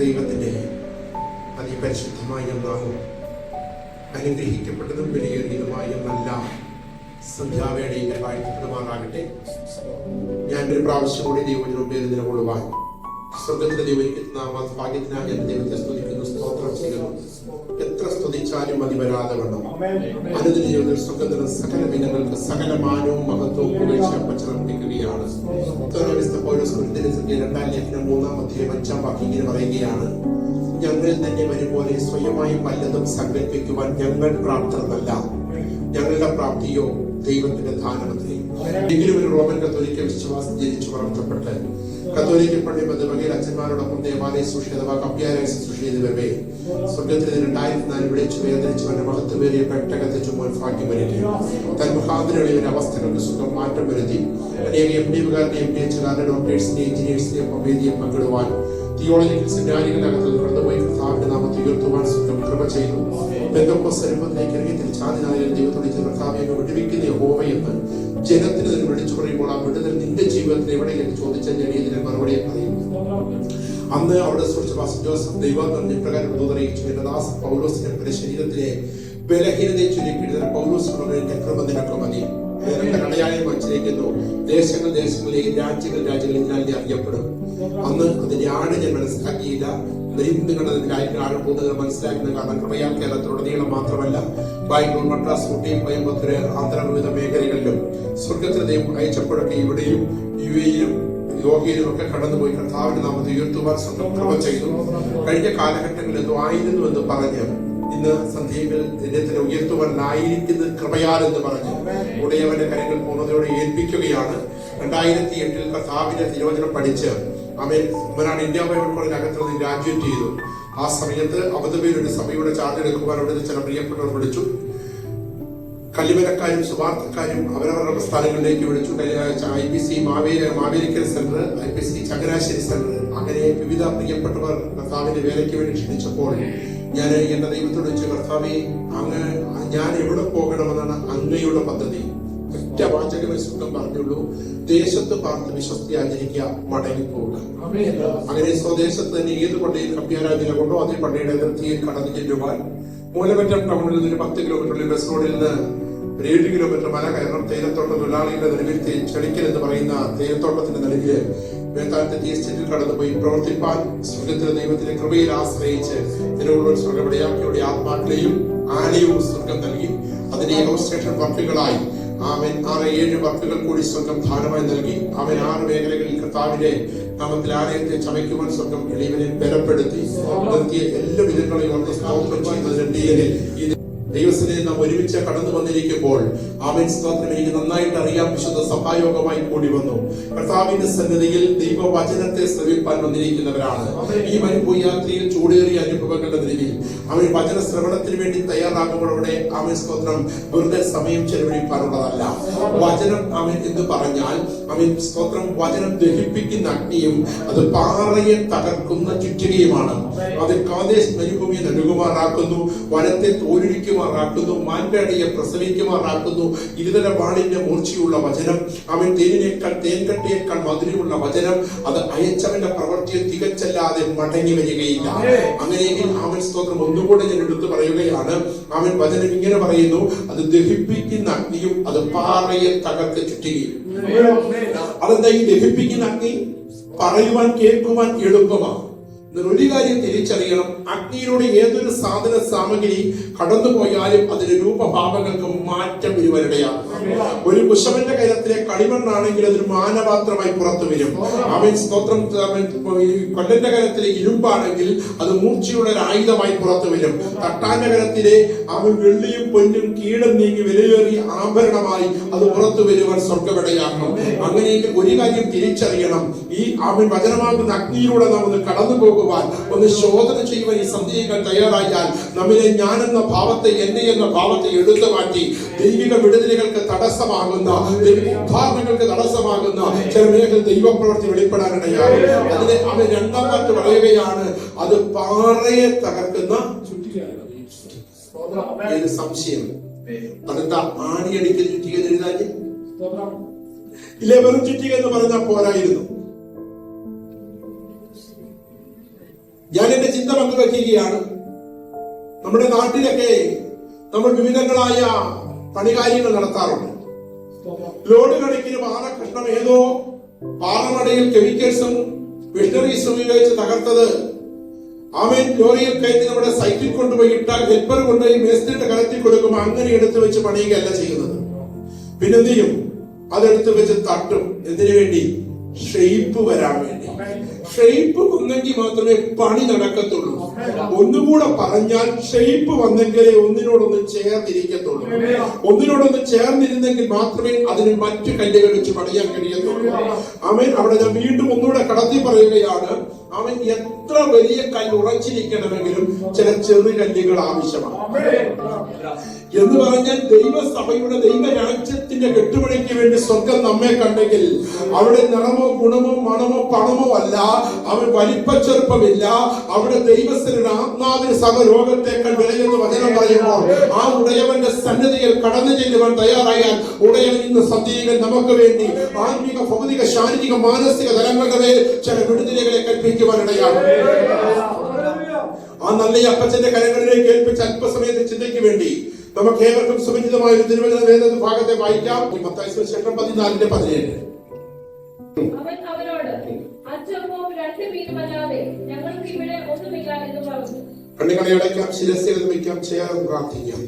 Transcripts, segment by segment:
ദൈവത്തിൻ്റെ അതിപരിശുദ്ധമായ നാമം അനുഗ്രഹിക്കപ്പെട്ടതും വിലയേറിയതുമായ നല്ല സന്ധ്യാവേളയിൽ വാഴ്ത്തപ്പെടുമാറാകട്ടെ. ഞാനൊരു പ്രാവശ്യം കൂടി ദൈവത്തിനു പേര് നിലകൊള്ളുവാൻ സ്വർഗത്തിലെ ദൈവത്തിനാ ഭാഗ്യത്തിനായി ഞാൻ ദൈവത്തെ സ്തുതിക്കുന്നു, സ്തോത്രം ചെയ്യുന്നു. എത്ര സ്തുതിച്ചാലും മതി വരാതെ വേണം. അനുദിന ജീവിതത്തിൽ സ്വർഗത്തിന് സകല ദിനങ്ങൾക്ക് സകല മാനവും മഹത്വവും പുകഴ്ച പച്ചർപ്പിക്കുകയാണ്. 2 ലേഖനം 3-5 വാക്യം ഇങ്ങനെ പറയുകയാണ്: ഞങ്ങൾ തന്നെ വരുപോലെ സ്വയമായി പലതും സങ്കല്പിക്കുവാൻ ഞങ്ങൾ പ്രാപ്തരല്ല. ഞങ്ങളുടെ പ്രാപ്തിയോ ദൈവത്തിന്റെ ദാനമത്രേ. എങ്കിലും ഒരു റോമൻ കത്തോലിക്ക വിശ്വാസം ജനിച്ചു വളർത്തപ്പെട്ട് കത്തോലിക്ക പള്ളി ബന്ധുവകയിൽ അച്ഛന്മാരോടൊപ്പം ദേവാലയ സുഷിതവ കപ്യാലയ സുഷിതവേ സ്വർഗത്തിൽ 2004 വിളിച്ചു വേദനിച്ചവന്റെ മഹത്വമേറിയ പെട്ടകത്തെ ചുമൽ ഭാഗ്യം വരികയും തൻ മുഖാന്തരയുടെ അവസ്ഥകൾക്ക് സുഖം മാറ്റം വരുത്തി അനേക MD-കാരുടെ MPH-കാരുടെ ഡോക്ടേഴ്സിന്റെ എഞ്ചിനീയേഴ്സിന്റെ വേദിയെ പങ്കിടുവാൻ തിയോളജിക്കൽ സെമിനാരികളകത്ത് കടന്നുപോയി കർത്താവിന്റെ നാമത്തെ ഉയർത്തുവാൻ സുഖം കൃപ ചെയ്തു. പെന്തക്കോസ്തരൂപത്തിലേക്ക് ഇറങ്ങി തിരിച്ചാതിനായ ദൈവത്തോട് കർത്താവെ വിടുവിക്കുന്ന യഹോവയെന്ന് ജനത്തിന് തന്നെ വിളിച്ചു പറയുമ്പോൾ ആ വിടുതൽ നിന്റെ ജീവിതത്തിൽ എവിടെയെന്ന് ചോദിച്ച ഞാൻ ഇതിന് മറുപടിയെ പറയുന്നു. അന്ന് അവിടെ സുഹൃത്ത് ജോസഫ് ദൈവം ഇപ്രകാരം അറിയിച്ചു: എന്റെ ദാസ പൗലോസിന്റെ ശരീരത്തിലെ ബലഹീനതയെ ചുരുക്കിയിട്ട് പൗലോസിന്റെ കൃപ നിനക്ക് മതി. കടയാളിൽ വച്ചിരിക്കുന്നു. ദേശങ്ങളിലേക്ക് രാജ്യങ്ങളിൽ ഞാൻ അറിയപ്പെടും. അന്ന് അതിന്റെ ആട് ഞാൻ മനസ്സിലാക്കിയില്ല. മനസ്സിലാക്കുന്ന കാരണം കൃപയാൽ കേരളത്തിലുടനീളം മാത്രമല്ല, ബാംഗ്ലൂർ, മദ്രാസ്, ഊട്ടി, കോയമ്പത്തൂര്, ആന്ധ്ര വിവിധ മേഖലകളിലും സ്വർഗത്തിൽ ദൈവം അയച്ചപ്പോഴൊക്കെ ഇവിടെയും UAE-യിലും യോഗയിലും ഒക്കെ കടന്നുപോയി കർത്താവിന്റെ നാമത്തെ ഉയർത്തുവാൻ സ്വന്തം കൃപ ചെയ്തു. കഴിഞ്ഞ കാലഘട്ടങ്ങളിൽ എന്തോ ആയിരുന്നു എന്ന് പറഞ്ഞ് ഇന്ന് സന്ധ്യയിൽ ഇതിനെ ഉയർത്തുവാനായിരിക്കുന്നത് കൃപയാലെന്ന് പറഞ്ഞ് ഉടയവന്റെ കരങ്ങൾ പൂർണ്ണതയോടെ ഏൽപ്പിക്കുകയാണ്. 2008 കർത്താവിന്റെ തിരുവചനം പഠിച്ച് അവൻ ഇന്ത്യ ബൈബിൾ കോളേജിനകത്ത് ഗ്രാജുവേറ്റ് ചെയ്തു. ആ സമയത്ത് അബുദാബിയിൽ ഒരു സഭയുടെ ചാർജ് എടുക്കുവാൻ അവിടെ ചില പ്രിയപ്പെട്ടവർ വിളിച്ചു. കല്ലുമരക്കാരും സുവാർത്തക്കാരും അവരവരുടെ സ്ഥലങ്ങളിലേക്ക് വിളിച്ചു. IPC Mavelikkara centre, IPC Changanassery centre, അങ്ങനെ വിവിധ പ്രിയപ്പെട്ടവർ കർത്താവിന്റെ വേലയ്ക്ക് വേണ്ടി ക്ഷണിച്ചപ്പോൾ ഞാൻ എന്റെ ദൈവത്തോട് വെച്ച്, കർത്താവെ, ഞാൻ എവിടെ പോകണമെന്നാണ് അങ്ങയുടെ പദ്ധതി? ഒറ്റ വാചകമേ സുഖം പറഞ്ഞുള്ളൂ: ദേശത്ത് പാർത്ത് വിശ്വസ്തി ആചരിക്കുക, മടങ്ങിപ്പോവുക. അങ്ങനെ സ്വദേശത്ത് തന്നെ ഏത് പള്ളിയിൽ കപ്പ്യാരാധന കൊണ്ടോ അതേ പള്ളിയുടെ അതിർത്തിയിൽ കടന്നു ചെല്ലുവാൻ മൂലമറ്റം ടൗണിൽ നിന്ന് 10 കിലോമീറ്ററിൽ ബസ് റോഡിൽ നിന്ന് 7 കിലോമീറ്റർ മല കയറണം. തേയിലത്തോട്ട തൊഴിലാളികളുടെ നടുവിൽ ചെളിക്കൽ എന്ന് പറയുന്ന തേയിലത്തോട്ടത്തിന്റെ നടുവില് മേത്താനത്തെ എസ്റ്റേറ്റിൽ കടന്നുപോയി പ്രവർത്തിപ്പാൻ സ്വർഗത്തിലെ ദൈവത്തിന്റെ കൃപയിൽ ആശ്രയിച്ച് തിരുവള്ളൂർ സ്വർഗവിടയാക്കിയുടെ ആത്മാക്കളെയും ആലയവും സ്വർഗം നൽകി. അതിന്റെ ഇലസ്ട്രേഷൻ വർക്കുകളായി 6-7 വർക്കുകൾ കൂടി സ്വർഗം ധാരമായി നൽകി. 6 മേഖലകളിൽ കർത്താവിന്റെ നാമത്തിൽ ആലയത്തെ ചമയ്ക്കുവാൻ സ്വർഗം എളിയവനെ ബലപ്പെടുത്തി നിർത്തിയ എല്ലാ വിധങ്ങളെയും ദൈവത്തിനെ നാം ഒരുമിച്ച് കടന്നു വന്നിരിക്കുമ്പോൾ സ്തോത്രം എനിക്ക് നന്നായിട്ട് അറിയാം. വിശുദ്ധ സഭായോഗമായി കൂടി വന്നു. കർത്താവിന്റെ സന്നിധിയിൽ ദൈവവചനത്തെ ശ്രവിപ്പാൻ വന്നിരിക്കുന്നവരാണ്. ഈ മരുഭൂമി യാത്രയിൽ ചൂടേറിയ അനുഭവങ്ങളുടെ നിലവിൽ വചന ശ്രവണത്തിന് വേണ്ടി തയ്യാറാകുമ്പോഴവിടെ സ്തോത്രം വെറുതെ സമയം ചെലവഴിക്കാനുള്ളതല്ല. വചനം എന്ന് പറഞ്ഞാൽ സ്തോത്രം വചനം ദഹിപ്പിക്കുന്ന അഗ്നിയും അത് പാറയെ തകർക്കുന്ന ചുറ്റികയുമാണ്. അത് കാദേശ് മരുഭൂമിയെ നടുകുമാറാക്കുന്നു, വനത്തെ തോലുരിക്കുമാറാക്കുന്നു, മാൻപേടയെ പ്രസവിക്കുമാറാക്കുന്നു. ഇരുതല വാളിന്റെ മൂർച്ചയുള്ള വചനം, തേൻകട്ടിയേക്കാൾ മധുരമുള്ള വചനം, അത് അയച്ചവന്റെ പ്രവൃത്തിയെ തികച്ചല്ലാതെ മടങ്ങി വരികയില്ല. അങ്ങനെയെങ്കിൽ സ്തോത്രം ഒന്നുകൂടെ ഞാൻ എടുത്തു പറയുകയാണ്. വചനം ഇങ്ങനെ പറയുന്നു: അത് ദഹിപ്പിക്കുന്ന അഗ്നിയും അത് പാറയെ തകർത്ത് ചുറ്റുകയും. അതെന്താ ഈ ദഹിപ്പിക്കുന്ന അഗ്നി? പറയുവാൻ കേൾക്കുവാൻ എളുപ്പമാണ്. ഒരു കാര്യം തിരിച്ചറിയണം: അഗ്നിയിലൂടെ ഏതൊരു സാധന സാമഗ്രി കടന്നുപോയാലും അതിന്റെ രൂപഭാവങ്ങൾക്ക് മാറ്റം വരുവാനിടയാണ്. ഒരു കുശവന്റെ കരത്തിലെ കളിമണ്ണാണെങ്കിൽ അതൊരു മാനപാത്രമായി പുറത്തു വരും. സ്തോത്രം കൊല്ലന്റെ കരത്തിലെ ഇരുമ്പാണെങ്കിൽ അത് മൂർച്ചയുള്ള ഒരു ആയുധമായി പുറത്തു വരും. തട്ടാന്റെ കരത്തിലെ വെള്ളിയും പൊന്നും കീടം നീങ്ങി വിലയേറിയ ആഭരണമായി അത് പുറത്തു വരുവാൻ സ്വർഗവിടയാക്കും. അങ്ങനെയെങ്കിൽ ഒരു കാര്യം തിരിച്ചറിയണം: ഈ വചനമാകുന്ന അഗ്നിയിലൂടെ നാം ഒന്ന് കടന്നു പോകുവാൻ, ഒന്ന് ശോധന ചെയ്യുവാൻ ഈ സന്ധ്യകൾ തയ്യാറായാൽ നമ്മിലെ ഞാനെന്ന ഭാവത്തെ, എന്നെ എന്ന ഭാവത്തെ എടുത്തു മാറ്റി ദൈവിക വിടുതലുകൾക്ക് തടസ്സമാകുന്ന, ഉദ്ധാരണങ്ങൾക്ക് തടസ്സമാകുന്ന ചില മേഖല ദൈവപ്രവൃത്തി വെളിപ്പെടാനിടയാണ്. അതിനെ രണ്ടാമത്തെ പറയുകയാണ്: അത് പാറയെ തകർക്കുന്ന ചുറ്റികയാണ്. സംശയം അതെന്താ? ആണിയടിക്കൽ ചുറ്റിക എഴുതാൻ ഇല്ലേ? വെറും ചുറ്റിക എന്ന് പറഞ്ഞാൽ പോരായിരുന്നു. ഞാൻ എന്റെ ചിന്ത പങ്കുവെക്കുകയാണ്. നമ്മുടെ നാട്ടിലൊക്കെ നമ്മൾ വിവിധങ്ങളായ പണികാര്യങ്ങൾ നടത്താറുണ്ട്. ലോഡ് കണക്കിന് പാറക്കഷ്ണം ഏതോ പാറമടയിൽ കെമിക്കൽസും മിഷണറീസും ഉപയോഗിച്ച് തകർത്തത് ലോറിയിൽ കയറ്റി നമ്മുടെ സൈറ്റിൽ കൊണ്ടുപോയി ഇട്ടാൽ ഹെൽപ്പർ കൊണ്ടുപോയി മേസ്ത്രിയുടെ കരത്തിൽ കൊടുക്കുമ്പോൾ അങ്ങനെ എടുത്തു വെച്ച് പണിയുകയല്ല ചെയ്യുന്നത്. പിന്നെന്ത് ചെയ്യും? അതെടുത്ത് വെച്ച് തട്ടും. എന്തിനു വേണ്ടി? ഷെയ്പ്പ് വരാൻ വേണ്ടി. ഷെയ്പ്പ് വന്നെങ്കിൽ മാത്രമേ പണി നടക്കത്തുള്ളൂ. ഒന്നുകൂടെ പറഞ്ഞാൽ ഷെയ്പ്പ് വന്നെങ്കിലേ ഒന്നിനോടൊന്ന് ചേർന്നിരിക്കത്തുള്ളൂ. ഒന്നിനോടൊന്ന് ചേർന്നിരുന്നെങ്കിൽ മാത്രമേ അതിന് മറ്റു കല്ലുകൾ വെച്ച് പണിയാൻ കഴിയത്തുള്ളൂ. അവിടെ ഞാൻ വീണ്ടും ഒന്നുകൂടെ കടത്തി പറയുകയാണ്. എത്ര വലിയ കല്ല് ഉറച്ചിരിക്കണമെങ്കിലും ചില ചെറു കല്ലുകൾ ആവശ്യമാണ്. എന്ന് പറഞ്ഞാൽ ദൈവസഭയുടെ ദൈവരാജ്യത്തിന്റെ കെട്ടുപണിക്ക് വേണ്ടി സ്വർഗം നമ്മെ കണ്ടെങ്കിൽ അവിടെ നിറമോ ഗുണമോ മണമോ പണമോ അല്ല, വലിപ്പച്ചെറുപ്പമില്ല. അവിടെ ദൈവസ്ഥരുടെ ആത്മാവിന് സർവ്വലോകത്തേക്കാൾ വിലയെന്ന് വചനം പറയുമ്പോൾ ആ ഉടയവന്റെ സന്നിധിയിൽ കടന്നു ചെല്ലുവാൻ തയ്യാറായാൽ ഉടയവൻ ഇന്ന് സത്യങ്ങൾ നമുക്ക് വേണ്ടി ആത്മീക ഭൗതിക ശാരീരിക മാനസിക തലങ്ങളുടെ മേൽ ചില വിടുതലുകളെ കൽപ്പിക്കുവാനിടയാണ്. ആ നല്ല അപ്പച്ചന്റെ കരങ്ങളിലേക്ക് ഏൽപ്പിച്ച അല്പസമയത്തെ ചിന്തയ്ക്ക് വേണ്ടി നമുക്ക് ഏവർക്കും സുപരിചിതമായ ഒരു തിരുവചന വേദ ഭാഗത്തെ വായിക്കാം. മത്തായി സുവിശേഷം 14:17. അവൻ അവരോട്, അഞ്ചപ്പവും 2 മീനുമല്ലാതെ ഞങ്ങൾക്ക് ഇവിടെ ഒന്നുമില്ല എന്ന് പറഞ്ഞു. കണ്ണുകളെ അടയ്ക്കാം, ശിരസ്സുകൾ വയ്ക്കാം, ചേർന്ന് പ്രാർത്ഥിക്കാം.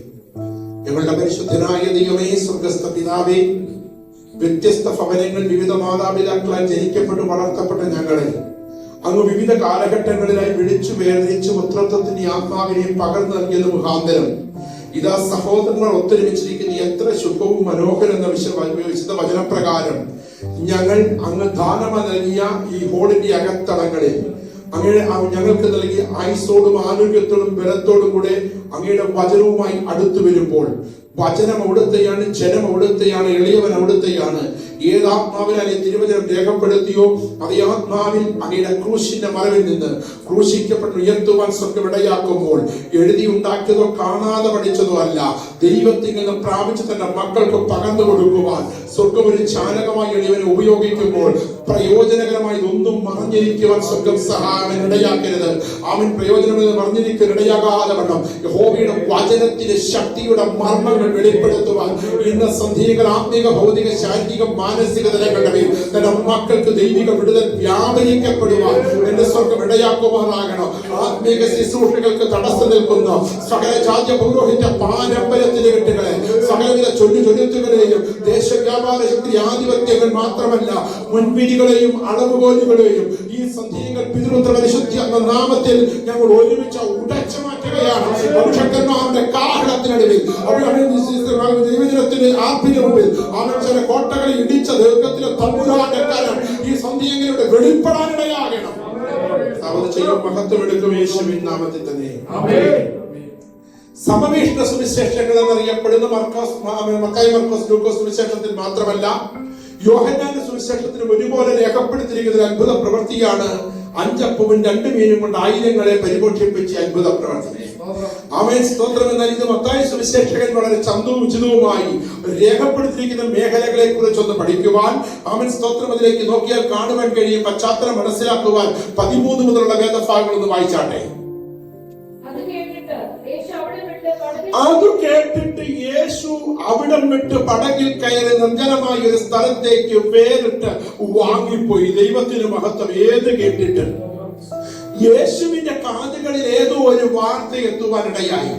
ഞങ്ങളുടെ പരിശുദ്ധനായ ദൈവമേ, സ്വർഗസ്ഥ പിതാവേ, വ്യത്യസ്ത ഭവനങ്ങളിൽ വിവിധ മാതാപിതാക്കളാൽ ജനിക്കപ്പെട്ട് വളർത്തപ്പെട്ട ഞങ്ങളെ അങ്ങ് വിവിധ കാലഘട്ടങ്ങളിലായി വിളിച്ചു വേർതിരിച്ച് പുത്രത്വത്തിന്റെ ആത്മാവിനെയും പകർന്നു നൽകിയത് മുഖാന്തരം ഇതാ സഹോദരങ്ങൾ ഒത്തൊരുമിച്ചിരിക്കുന്ന എത്ര ശുഭവും മനോഹരം എന്ന വിശുദ്ധ വചനപ്രകാരം ഞങ്ങൾ അങ്ങ് ദാനമായി നൽകിയ ഈ ഹോളിന്റെ അകത്തളങ്ങളിൽ അങ്ങനെ ഞങ്ങൾക്ക് നൽകിയ ആയുസ്സോടും ആരോഗ്യത്തോടും ബലത്തോടും കൂടെ അങ്ങയുടെ വചനവുമായി അടുത്തു വരുമ്പോൾ വചനം അവിടുത്തെയാണ്, ജനം അവിടുത്തെയാണ്, എളിയവൻ അവിടുത്തെയാണ്. ഏതാത്മാവിനാൽ തിരുവചനം രേഖപ്പെടുത്തിയോ അതേ ആത്മാവിൽ അങ്ങയുടെ ക്രൂശിന്റെ മറവിൽ നിന്ന് ക്രൂശിക്കപ്പെട്ട് ഉയർത്തുവാൻ സ്വർഗം ഇടയാക്കുമ്പോൾ എഴുതി ഉണ്ടാക്കിയതോ കാണാതെ പഠിച്ചതോ അല്ല, ദൈവത്തിൽ നിന്ന് പ്രാപിച്ച് തന്റെ മക്കൾക്ക് പകർന്നു കൊടുക്കുവാൻ സ്വർഗം ഒരു ചാലകമായി എളിയവനെ ഉപയോഗിക്കുമ്പോൾ പ്രയോജനകരമായി ഒന്നും മറഞ്ഞിരിക്കുവാൻ സ്വർഗം സഹായം ഇടയാക്കരുത്. അവൻ പ്രയോജനമെന്ന് മറഞ്ഞിരിക്കാൻ ഇടയാകാതെ വണ്ണം യഹോവയുടെ വചനത്തിന്റെ ശക്തിയുടെ മർമ്മങ്ങൾ വെളിപ്പെടുത്തുവാൻ ഇന്ന് സന്ധികൾ ആത്മീക ഭൗതിക ശാരീരിക മാനസിക തലങ്ങളുടെ മേൽ തന്റെ മക്കൾക്ക് ദൈവിക വിടുതൽ വ്യാപരിക്കപ്പെടുവാൻ എന്റെ സ്വർഗം ഇടയാക്കുവാനാകണം. ആത്മീക ശുശ്രൂഷകൾക്ക് തടസ്സം നിൽക്കുന്ന സകല ജാതി പൗരോഹിത്യ പാരമ്പര്യത്തിലെ കെട്ടുകളെ സകലവിധ ചൊല്ലുചൊല്ലുത്തുകളെയും ദേശവ്യാപാര ശക്തി ആധിപത്യങ്ങൾ മാത്രമല്ല മുൻവിധികളെയും അളവുകോലുകളെയും ഈ സന്ധികൾ പിതൃപുത്ര പരിശുദ്ധി എന്ന നാമത്തിൽ ഞങ്ങൾ ഒരുമിച്ച് ഉടച്ചു മാറ്റുകയാണ്. ഭവിഷ്യന്മാരുടെ കാഹളത്തിനടുവിൽ ദൈവജനത്തിന്റെ ആത്മീയ മുമ്പിൽ അവൻ ചില കോട്ടകളെ ഇടിച്ച ദീർഘത്തിലെ തമ്പുരാന്റെ കാലം ഈ സന്ധിയുടെ വെളിപ്പെടാനിടയാകണം. മഹത്വം എടുക്കും യേശുവിൻ നാമത്തിൽ തന്നെ. സമവേഷ്ട സുവിശേഷങ്ങൾ എന്നറിയപ്പെടുന്ന മത്തായി, മർക്കോസ്, ലൂക്കോസ് സുവിശേഷത്തിൽ മാത്രമല്ല യോഹന്നാന്റെ സുവിശേഷത്തിലും ഒരുപോലെ രേഖപ്പെടുത്തിയിരിക്കുന്ന അത്ഭുത പ്രവൃത്തിയാണ് 5 അപ്പവും 2 മീനും കൊണ്ട് ആയിരങ്ങളെ പരിപോഷിപ്പിച്ച അത്ഭുത പ്രവൃത്തി. ആമേൻ, സ്തോത്രം. എന്നാൽ ഇത് മത്തായി സുവിശേഷകൻ വളരെ ചന്തവും ഉചിതവുമായി രേഖപ്പെടുത്തിയിരിക്കുന്ന മേഖലകളെ കുറിച്ചൊന്ന് പഠിക്കുവാൻ, ആമേൻ, സ്തോത്രം, അതിലേക്ക് നോക്കിയാൽ കാണുവാൻ കഴിയും. പശ്ചാത്തലം മനസ്സിലാക്കുവാൻ 13 മുതലുള്ള വേദഭാഗങ്ങൾ ഒന്ന് വായിച്ചാട്ടെ. അത് കേട്ടിട്ട് യേശു അവിടം വിട്ട് പടകിൽ കയറി നിർജ്ജനമായ ഒരു സ്ഥലത്തേക്ക് വേറിട്ട് വാങ്ങിപ്പോയി. ദൈവത്തിന് മഹത്വം. ഏത് കേട്ടിട്ട്? യേശുവിന്റെ കാതുകളിൽ ഏതോ ഒരു വാർത്ത എത്തുവാനിടയായി.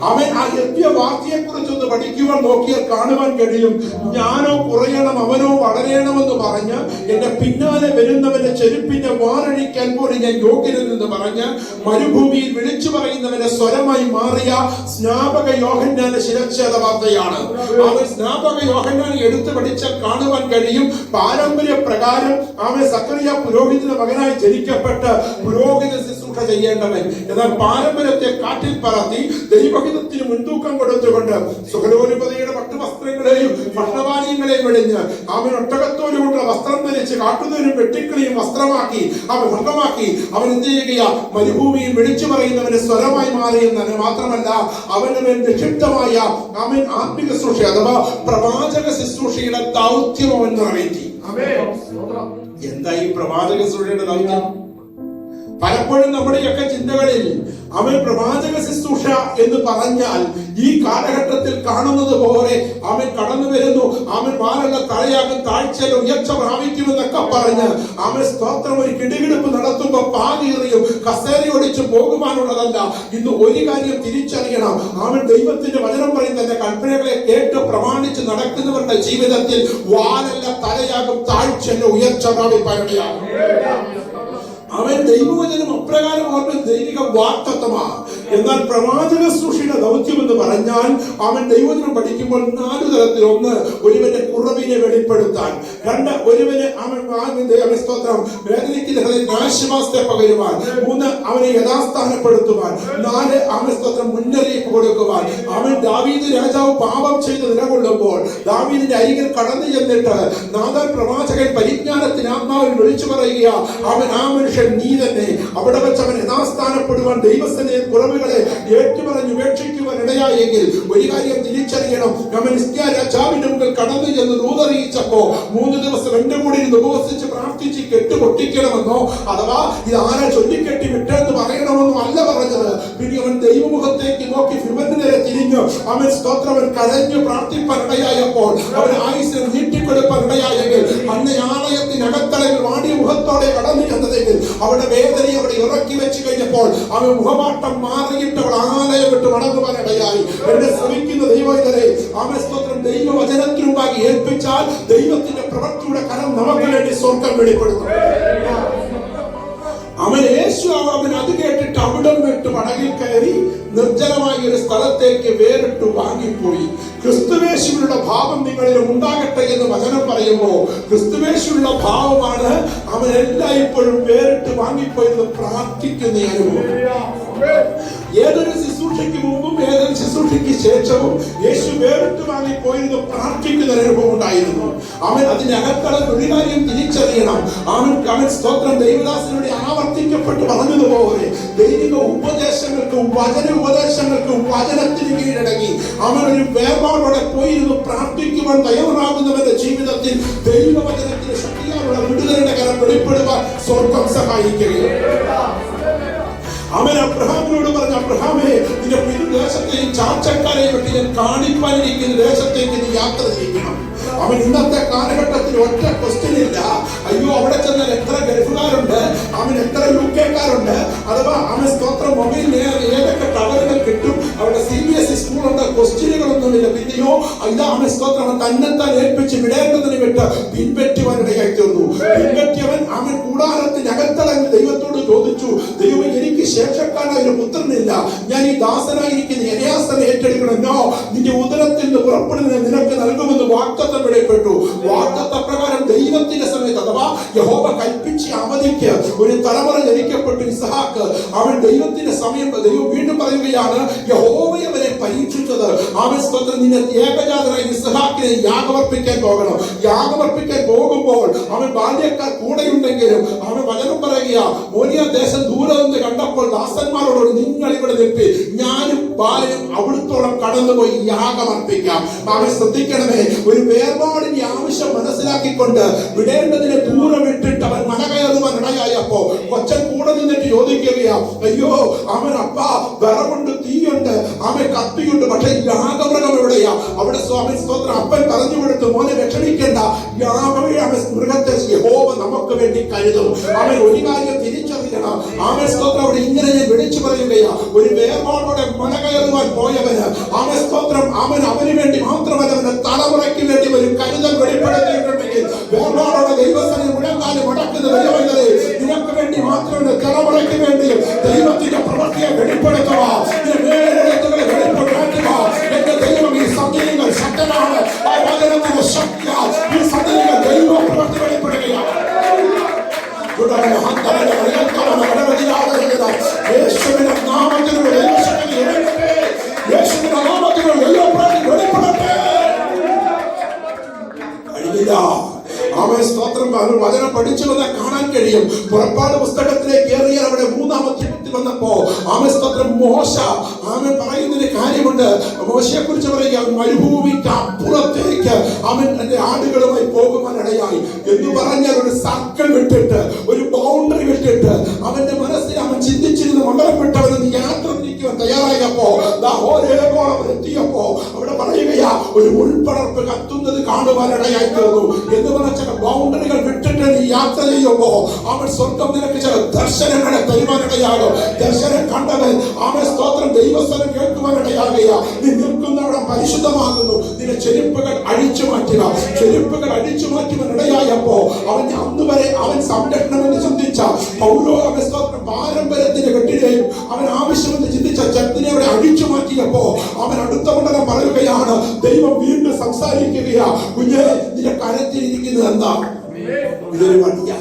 അവൻ ആ എത്തിയ വാർത്തയെ കുറിച്ചൊന്ന് പഠിക്കുവാൻ നോക്കിയാൽ കാണുവാൻ കഴിയും. ഞാനോ കുറയണം അവനോ വളരണമെന്ന് പറഞ്ഞ് എന്റെ പിന്നാലെ വരുന്നവന്റെ ചെരുപ്പിന്റെ വാറഴിക്കാൻ പോലും ഞാൻ യോഗ്യനെന്ന് പറഞ്ഞ് മരുഭൂമിയിൽ വിളിച്ചു പറയുന്നവന്റെ സ്വരമായി മാറിയ സ്നാപക യോഹന്നാന്റെ ശിരച്ഛേദ വാർത്തയാണ്. അവൻ സ്നാപക യോഹന്നാനെ എടുത്തു പഠിച്ചാൽ കാണുവാൻ കഴിയും. പാരമ്പര്യ പ്രകാരം അവൻ സക്കറിയ പുരോഹിതന്റെ മകനായി ജനിക്കപ്പെട്ട് പുരോഹിത ശുശ്രൂഷ ചെയ്യേണ്ടവൻ. എന്നാൽ പാരമ്പര്യത്തെ കാറ്റിൽ പറത്തി ദൈവഹിതത്തിന് മുൻതൂക്കം കൊടുത്തുകൊണ്ട് സുഖലോലുപതയുടെ പട്ടുവസ്ത്രങ്ങളെയും ഭക്ഷണപാനീയങ്ങളെയും വെടിഞ്ഞ് അവൻ ഒട്ടകത്തോലുകൊണ്ടുള്ള വസ്ത്രം ധരിച്ച് കാട്ടുതോലും വെട്ടിക്കളിയും വസ്ത്രമാക്കി അവൻ ഭംഗമാക്കി അവൻ എന്ത് ചെയ്യുക? മരുഭൂമിയിൽ വിളിച്ചു പറയുന്നവന് സ്വരമായി മാറിയെന്ന് മാത്രമല്ല അവന്റെ മേൽ നിക്ഷിപ്തമായ അവൻ ആത്മിക ശുശ്രൂഷ അഥവാ പ്രവാചക ശുശ്രൂഷയുടെ ദൗത്യം അവൻ നിറവേറ്റി. എന്താ ഈ പ്രവാചക ശുശ്രൂഷയുടെ ദൗത്യം? പലപ്പോഴും നമ്മുടെയൊക്കെ ചിന്തകളിൽ അവൻ പ്രവാചക ശുശ്രൂഷ എന്ന് പറഞ്ഞാൽ ഈ കാലഘട്ടത്തിൽ കാണുന്നത് പോലെ അവൻ കടന്നു വരുന്നു, അവൻ വാലുള്ള തലയാകും, താഴ്ചയിൽ ഉയർച്ച പ്രാപിക്കുമെന്നൊക്കെ പറഞ്ഞ് അവൻ സ്തോത്രം ഒരു കിടുകിടുപ്പ് നടത്തുമ്പോ പാകീറിയും കസേരയൊടിച്ചു പോകുവാനുള്ളതല്ല. ഇന്ന് ഒരു കാര്യം തിരിച്ചറിയണം, അവൻ ദൈവത്തിന്റെ വചനം പറയും തന്റെ കൽപ്പനകളെ കേട്ട് പ്രമാണിച്ച് നടക്കുന്നവരുടെ ജീവിതത്തിൽ വാലല്ല തലയാകും, താഴ്ചയിൽ ഉയർച്ച പ്രാപിപ്പാനിടയാകും. അവൻ ദൈവവചനം അപ്രകാരം അവരുടെ ദൈവിക വാക്തത്വമാണ്. എന്നാൽ പ്രവാചക ശുശ്രൂഷയുടെ ദൗത്യം എന്ന് പറഞ്ഞാൽ അവൻ ദൈവവചനം പഠിക്കുമ്പോൾ 4 തലത്തിൽ: 1, ഒരുവന്റെ കുറവിനെ വെളിപ്പെടുത്താൻ; 2, ഒരുവന് അവൻ സ്തോത്രം വേദനിക്കുന്ന ഹൃദയത്തിന് ആശ്വാസത്തെ പകരുവാൻ; 3, അവനെ യഥാസ്ഥാനപ്പെടുത്തുവാൻ; 4, അവൻ സ്തോത്രം മുന്നറിയിപ്പ് കൊടുക്കുവാൻ. അവൻ ദാവീദ് രാജാവ് പാപം ചെയ്ത് നിലകൊള്ളുമ്പോൾ ദാവീദിന്റെ അരികിൽ കടന്നു ചെന്നിട്ട് നാഥാൻ പ്രവാചകൻ പരിജ്ഞാനത്തിന് ആത്മാവിൽ വിളിച്ചു പറയുക, അവൻ ആ മനുഷ്യൻ നീ തന്നെ. അവിടെ വെച്ച് അവൻ യഥാസ്ഥാനപ്പെടുവാൻ ദൈവസന്നിധിയിൽ കുറവുകളെ ഏറ്റുപറഞ്ഞ് ഉപേക്ഷിക്കുവാൻ ഇടയായെങ്കിൽ ഒരു കാര്യം തിരിച്ചറിയണം, അവൻ ഹിസ്കിയാ രാജാവിന്റെ മുമ്പിൽ കടന്നു ചെന്ന് ദൂതറിയിച്ചപ്പോ 3 ദിവസം എന്റെ കൂടെ ഇരുന്ന് ഉപവസിച്ച് പ്രാർത്ഥിച്ച് കെട്ട് പൊട്ടിക്കണമെന്നോ അഥവാ ഇത് ആരെ ചൊല്ലിക്കെട്ടി വിട്ടെന്ന് പറയണമെന്നോ അല്ല പറഞ്ഞത്. പിന്നെ അവൻ ദൈവമുഖത്തേക്ക് നോക്കി ഫിമന് നേരെ തിരിഞ്ഞു അവൻ സ്തോത്രം കരഞ്ഞു പ്രാർത്ഥിപ്പാൻ ഇടയായപ്പോൾ അവൻ ആയുസ്സിനെ നീട്ടിക്കൊടുപ്പാൻ ഇടയായെങ്കിൽ അന്ന് ആലയത്തിനകത്തളയിൽ വാടിയ മുഖത്തോടെ കടന്നു ചെന്നതെങ്കിൽ അവരുടെ വേദനയെ അവിടെ ഇറക്കി വെച്ച് കഴിഞ്ഞപ്പോൾ അവൻ മുഖമാട്ടം മാറിയിട്ട് അവൾ ആലയം വിട്ട് മടങ്ങുവാൻ ഇടയായി. എന്നെ ശ്രമിക്കുന്ന ദൈവത്തിനെ അവൻ സ്തോത്രം ദൈവവചനത്തിനു മുമ്പാകെ ഏൽപ്പിച്ചാൽ ദൈവത്തിന്റെ പ്രവൃത്തിയുടെ കരം നമുക്ക് വേണ്ടി സ്വർഗം വെളിപ്പെടുത്തും. അവൻ യേശു അവൻ അത് കേട്ടിട്ട് അവിടം വിട്ട് പടകിൽ കയറി നിർജ്ജനമായ ഒരു സ്ഥലത്തേക്ക് വേറിട്ട് വാങ്ങിപ്പോയി. ക്രിസ്തുവേശുവിനുള്ള ഭാവം നിങ്ങളിൽ ഉണ്ടാകട്ടെ എന്ന് വചനം പറയുമ്പോൾ ക്രിസ്തുവേശുവിനുള്ള ഭാവമാണ് അവൻ എല്ലായ്പ്പോഴും വേറിട്ട് വാങ്ങിപ്പോയെന്ന് പ്രാർത്ഥിക്കുന്ന അനുഭവം. ഏതൊരു ശുശ്രൂഷയ്ക്ക് മുമ്പും ഏതൊരു ശുശ്രൂഷയ്ക്ക് ശേഷവും യേശു വേറിട്ട് വാങ്ങിപ്പോയിരുന്നു പ്രാർത്ഥിക്കുന്ന അനുഭവം ഉണ്ടായിരുന്നു. അവൻ അതിനകത്തള ഒരു കാര്യം തിരിച്ചറിയണം, അവൻ സ്തോത്രം ദൈവദാസനോട് ആവർത്തിക്കപ്പെട്ട് പറഞ്ഞതുപോലെ ദൈവിക ഉപദേശങ്ങൾക്കും വചന ഉപദേശങ്ങൾക്കും വചനത്തിന് കീഴടങ്ങി അവൻ ഒരു വേർപാടോടെ പോയിരുന്നു പ്രാർത്ഥിക്കുവാൻ തയ്യാറാകുന്നവന്റെ ജീവിതത്തിൽ ദൈവവചനത്തിന് ശക്തിയാലുള്ള വിടുതലിന്റെ കരം വെളിപ്പെടുവാൻ സ്വർഗം സഹായിക്കുകയാണ്. അവൻ അബ്രഹാമിനോട് പറഞ്ഞു, അബ്രഹാമേ, നിന്റെ പിതൃദേശത്തെയും ചാർച്ചക്കാരെയും വിട്ട് ഞാൻ കാണിപ്പാനിരിക്കുന്ന ദേശത്തേക്ക് നീ യാത്ര ചെയ്യണം. അവൻ ഇന്നത്തെ കാലഘട്ടത്തിൽ ഒറ്റ ക്വസ്റ്റ്യൻ ഇല്ല, അയ്യോ അവിടെ ചെന്നാൽ എത്ര ഗൾഫുകാരുണ്ട്, അവൻ എത്ര യുകെക്കാരുണ്ട്, അഥവാ അവൻ സ്തോത്രം മൊബൈലിൽ ഏതൊക്കെ ടവറുകൾ കിട്ടും, അവിടെ CBSE സ്കൂളുണ്ട്, ക്വസ്റ്റ്യനുകളൊന്നുമില്ല. പിന്നെയോ ഇതാ അവൻ സ്തോത്രം തന്നെത്താൻ ഏൽപ്പിച്ച് വിടേണ്ടതിന് വിട്ട് പിൻപറ്റുവാൻ ഇടയായി തീർന്നു. പിൻപറ്റിയവൻ അവൻ കൂടാരത്തിനകത്തളങ്ങി ദൈവത്തോട് ചോദിച്ചു, ദൈവം എനിക്ക് ശേഷക്കാരായ ഒരു പുത്രനില്ല, ഞാൻ ഈ ദാസനായിരിക്കുന്ന എലയാസനെ ഏറ്റെടുക്കണമെന്നോ നിന്റെ ഉദരത്തിൽ നിന്ന് പുറപ്പെടുന്നത് നിനക്ക് നൽകുമെന്ന് വാഗ്ദത്തം വെളിപ്പെട്ടു. വാഗ്ദത്ത പ്രകാരം ദൈവത്തിന്റെ സമയത്ത് അഥവാ യഹോവ കൽപ്പിച്ച അവധിക്ക് ഒരു തലമുറ ജനിക്കപ്പെട്ടു ഇസ്ഹാക്ക്. അവൻ ദൈവത്തിന്റെ സമയം ദൈവം വീണ്ടും പറയുകയാണ്, യഹോവയെ അവരെ പരീക്ഷിച്ചത് അവൻ സ്തോത്രം നിന്നെ ഏകജാതനായ ഇസ്ഹാക്കിനെ യാഗമർപ്പിക്കാൻ പോകണം. യാഗമർപ്പിക്കാൻ പോകുമ്പോൾ അവൻ ബാല്യക്കാർ കൂടെയുണ്ടെങ്കിലും അവൻ വചനം പറയുക, മോനിയ ദേശം ദൂരെ നിന്ന് കണ്ടപ്പോൾ ദാസന്മാരോട് നിങ്ങൾ ഇവിടെ നിൽപ്പി, ഞാനും ബാലനും അവിടുത്തോളം കടന്നുപോയി യാഗമർപ്പിക്കാം. അവൻ ശ്രദ്ധിക്കണമേ, ഒരു വേർപാടിന്റെ ആവശ്യം മനസ്സിലാക്കിക്കൊണ്ട് വിടേണ്ടതിനെ ദൂരം ഇട്ടിട്ട് അവൻ മല കയറുവാൻ ഇടയായപ്പോ കൊച്ചൻ കൂടെ നിന്നിട്ട് ചോദിക്കുകയാ, അയ്യോ അവൻ അപ്പാ വിറവുണ്ട്, തീയുണ്ട്, അവൻ കത്തിയുണ്ട്, പക്ഷെ യാഗമൃഗം എവിടെയാ? അവിടെ സ്വാമി സ്തോത്രം അപ്പൻ പറഞ്ഞു കൊടുത്തു, മോനെ രക്ഷണിക്കേണ്ട, മൃഗത്തെ യഹോവ നമുക്ക് വേണ്ടി കരുതും. അവൻ ഒരു കാര്യം തിരിച്ചറിയണം, അവൻ സ്തോത്രം അവിടെ ഇങ്ങനെ ഞാൻ വിളിച്ചു പറയുകയാ, ഒരു വേർപാടോടെ മല കയറുവാൻ പോയവന് അവൻ സ്തോത്രം അവന് വേണ്ടി മാത്രമല്ല അവന്റെ തലമുറയ്ക്ക് വേണ്ടി ഒരു കരുതൽ വെളിപ്പെടുത്തിയിട്ടുണ്ടെങ്കിൽ വേർപാടോടെ ദൈവസ്ഥനെ മുഴങ്ങാനും മുടക്കുന്ന ദൈവങ്ങളെ നിനക്ക് വേണ്ടി മാത്രമല്ല തലമുറയ്ക്ക് വേണ്ടി ദൈവത്തിന്റെ പ്രവൃത്തിയെ വെളിപ്പെടുത്തുക, വെളിപ്പെടുത്തുക. എന്റെ ദൈവം ഈ സന്ധികൾ ശക്തനാണ്, ആ വചനത്തിന്റെ ശക്തിയാൽ ഈ സന്ധികൾ ദൈവ പ്രവൃത്തി വെളിപ്പെടുകയാണ്. യേശുവിന്റെ നാമത്തിലുള്ള യേശുവിന്റെ നാമത്തിലുള്ള വെളിപ്പെടട്ടെ. കഴിയില്ല. അവൻ സ്തോത്രം വചനം പഠിച്ചു വന്നാൽ കാണാൻ കഴിയും. പുറപ്പാട് പുസ്തകത്തിലേക്ക് കയറിയാൽ അവിടെ 3-ാം അധ്യായത്തിൽ വന്നപ്പോ അവൻ സ്തോത്രം മോശ അവൻ പറയുന്നൊരു കാര്യമുണ്ട്. മോശയെ കുറിച്ച് പറയുക, മരുഭൂമിക്ക് അപ്പുറത്തേക്ക് അവൻ ആടുകളുമായി പോകുവാൻ ഇടയായി എന്ന് പറഞ്ഞാൽ ഒരു സർക്കിൾ വിട്ടിട്ട്, ഒരു ബൗണ്ടറി വിട്ടിട്ട് വിട്ടിട്ട് അവന്റെ മനസ്സിൽ അവൻ ചിന്തിച്ചിരുന്ന മംഗളം വിട്ടവൻ യാത്ര തിരിക്കുവാൻ തയ്യാറായപ്പോ ഹോരേഗോളം എത്തിയപ്പോ അവിടെ പറയുകയാ ഒരു ഉൾപ്പടർപ്പ് കത്തുന്നത് കാണുവാനിടയായി തീർന്നു. എന്ന് പറഞ്ഞ ചില ബൗണ്ടറികൾ വിട്ടിട്ട് നീ യാത്ര ചെയ്യുമ്പോ അവൻ സ്വർഗം നിനക്ക് ചില ദർശനങ്ങളെ തരുവാനിടയാകും. ദർശനം കണ്ടവൻ അവൻ സ്തോത്രം ദൈവസ്ഥലം കേൾക്കുവാനിടയാകുക. നീ നിൽക്കുന്നവിടെ പരിശുദ്ധമാകുന്നു. നിന്റെ ചെരുപ്പുകൾ അഴിച്ചു മാറ്റുക. ചെരുപ്പുകൾ അഴിച്ചു മാറ്റുവാനിടയായപ്പോ അവൻ അന്ന് വരെ അവൻ സംരക്ഷണമെന്ന് ചിന്തിച്ച പൗലോഗ സ്തോത്രം പാരമ്പര്യത്തിന്റെ കെട്ടിടയും അവൻ ആവശ്യമെന്ന് ചിന്തിച്ച ചത്തിനെ അവിടെ അഴിച്ചു മാറ്റിയപ്പോ അവൻ അടുത്ത കൊണ്ടനം പറയുകയാണ്, ദൈവം വീണ്ടും സംസാരിക്കുകയാ, കുഞ്ഞെ നിന്റെ കരത്തിലിരിക്കുന്നത് എന്താ? ഇതൊരു വടിയാ.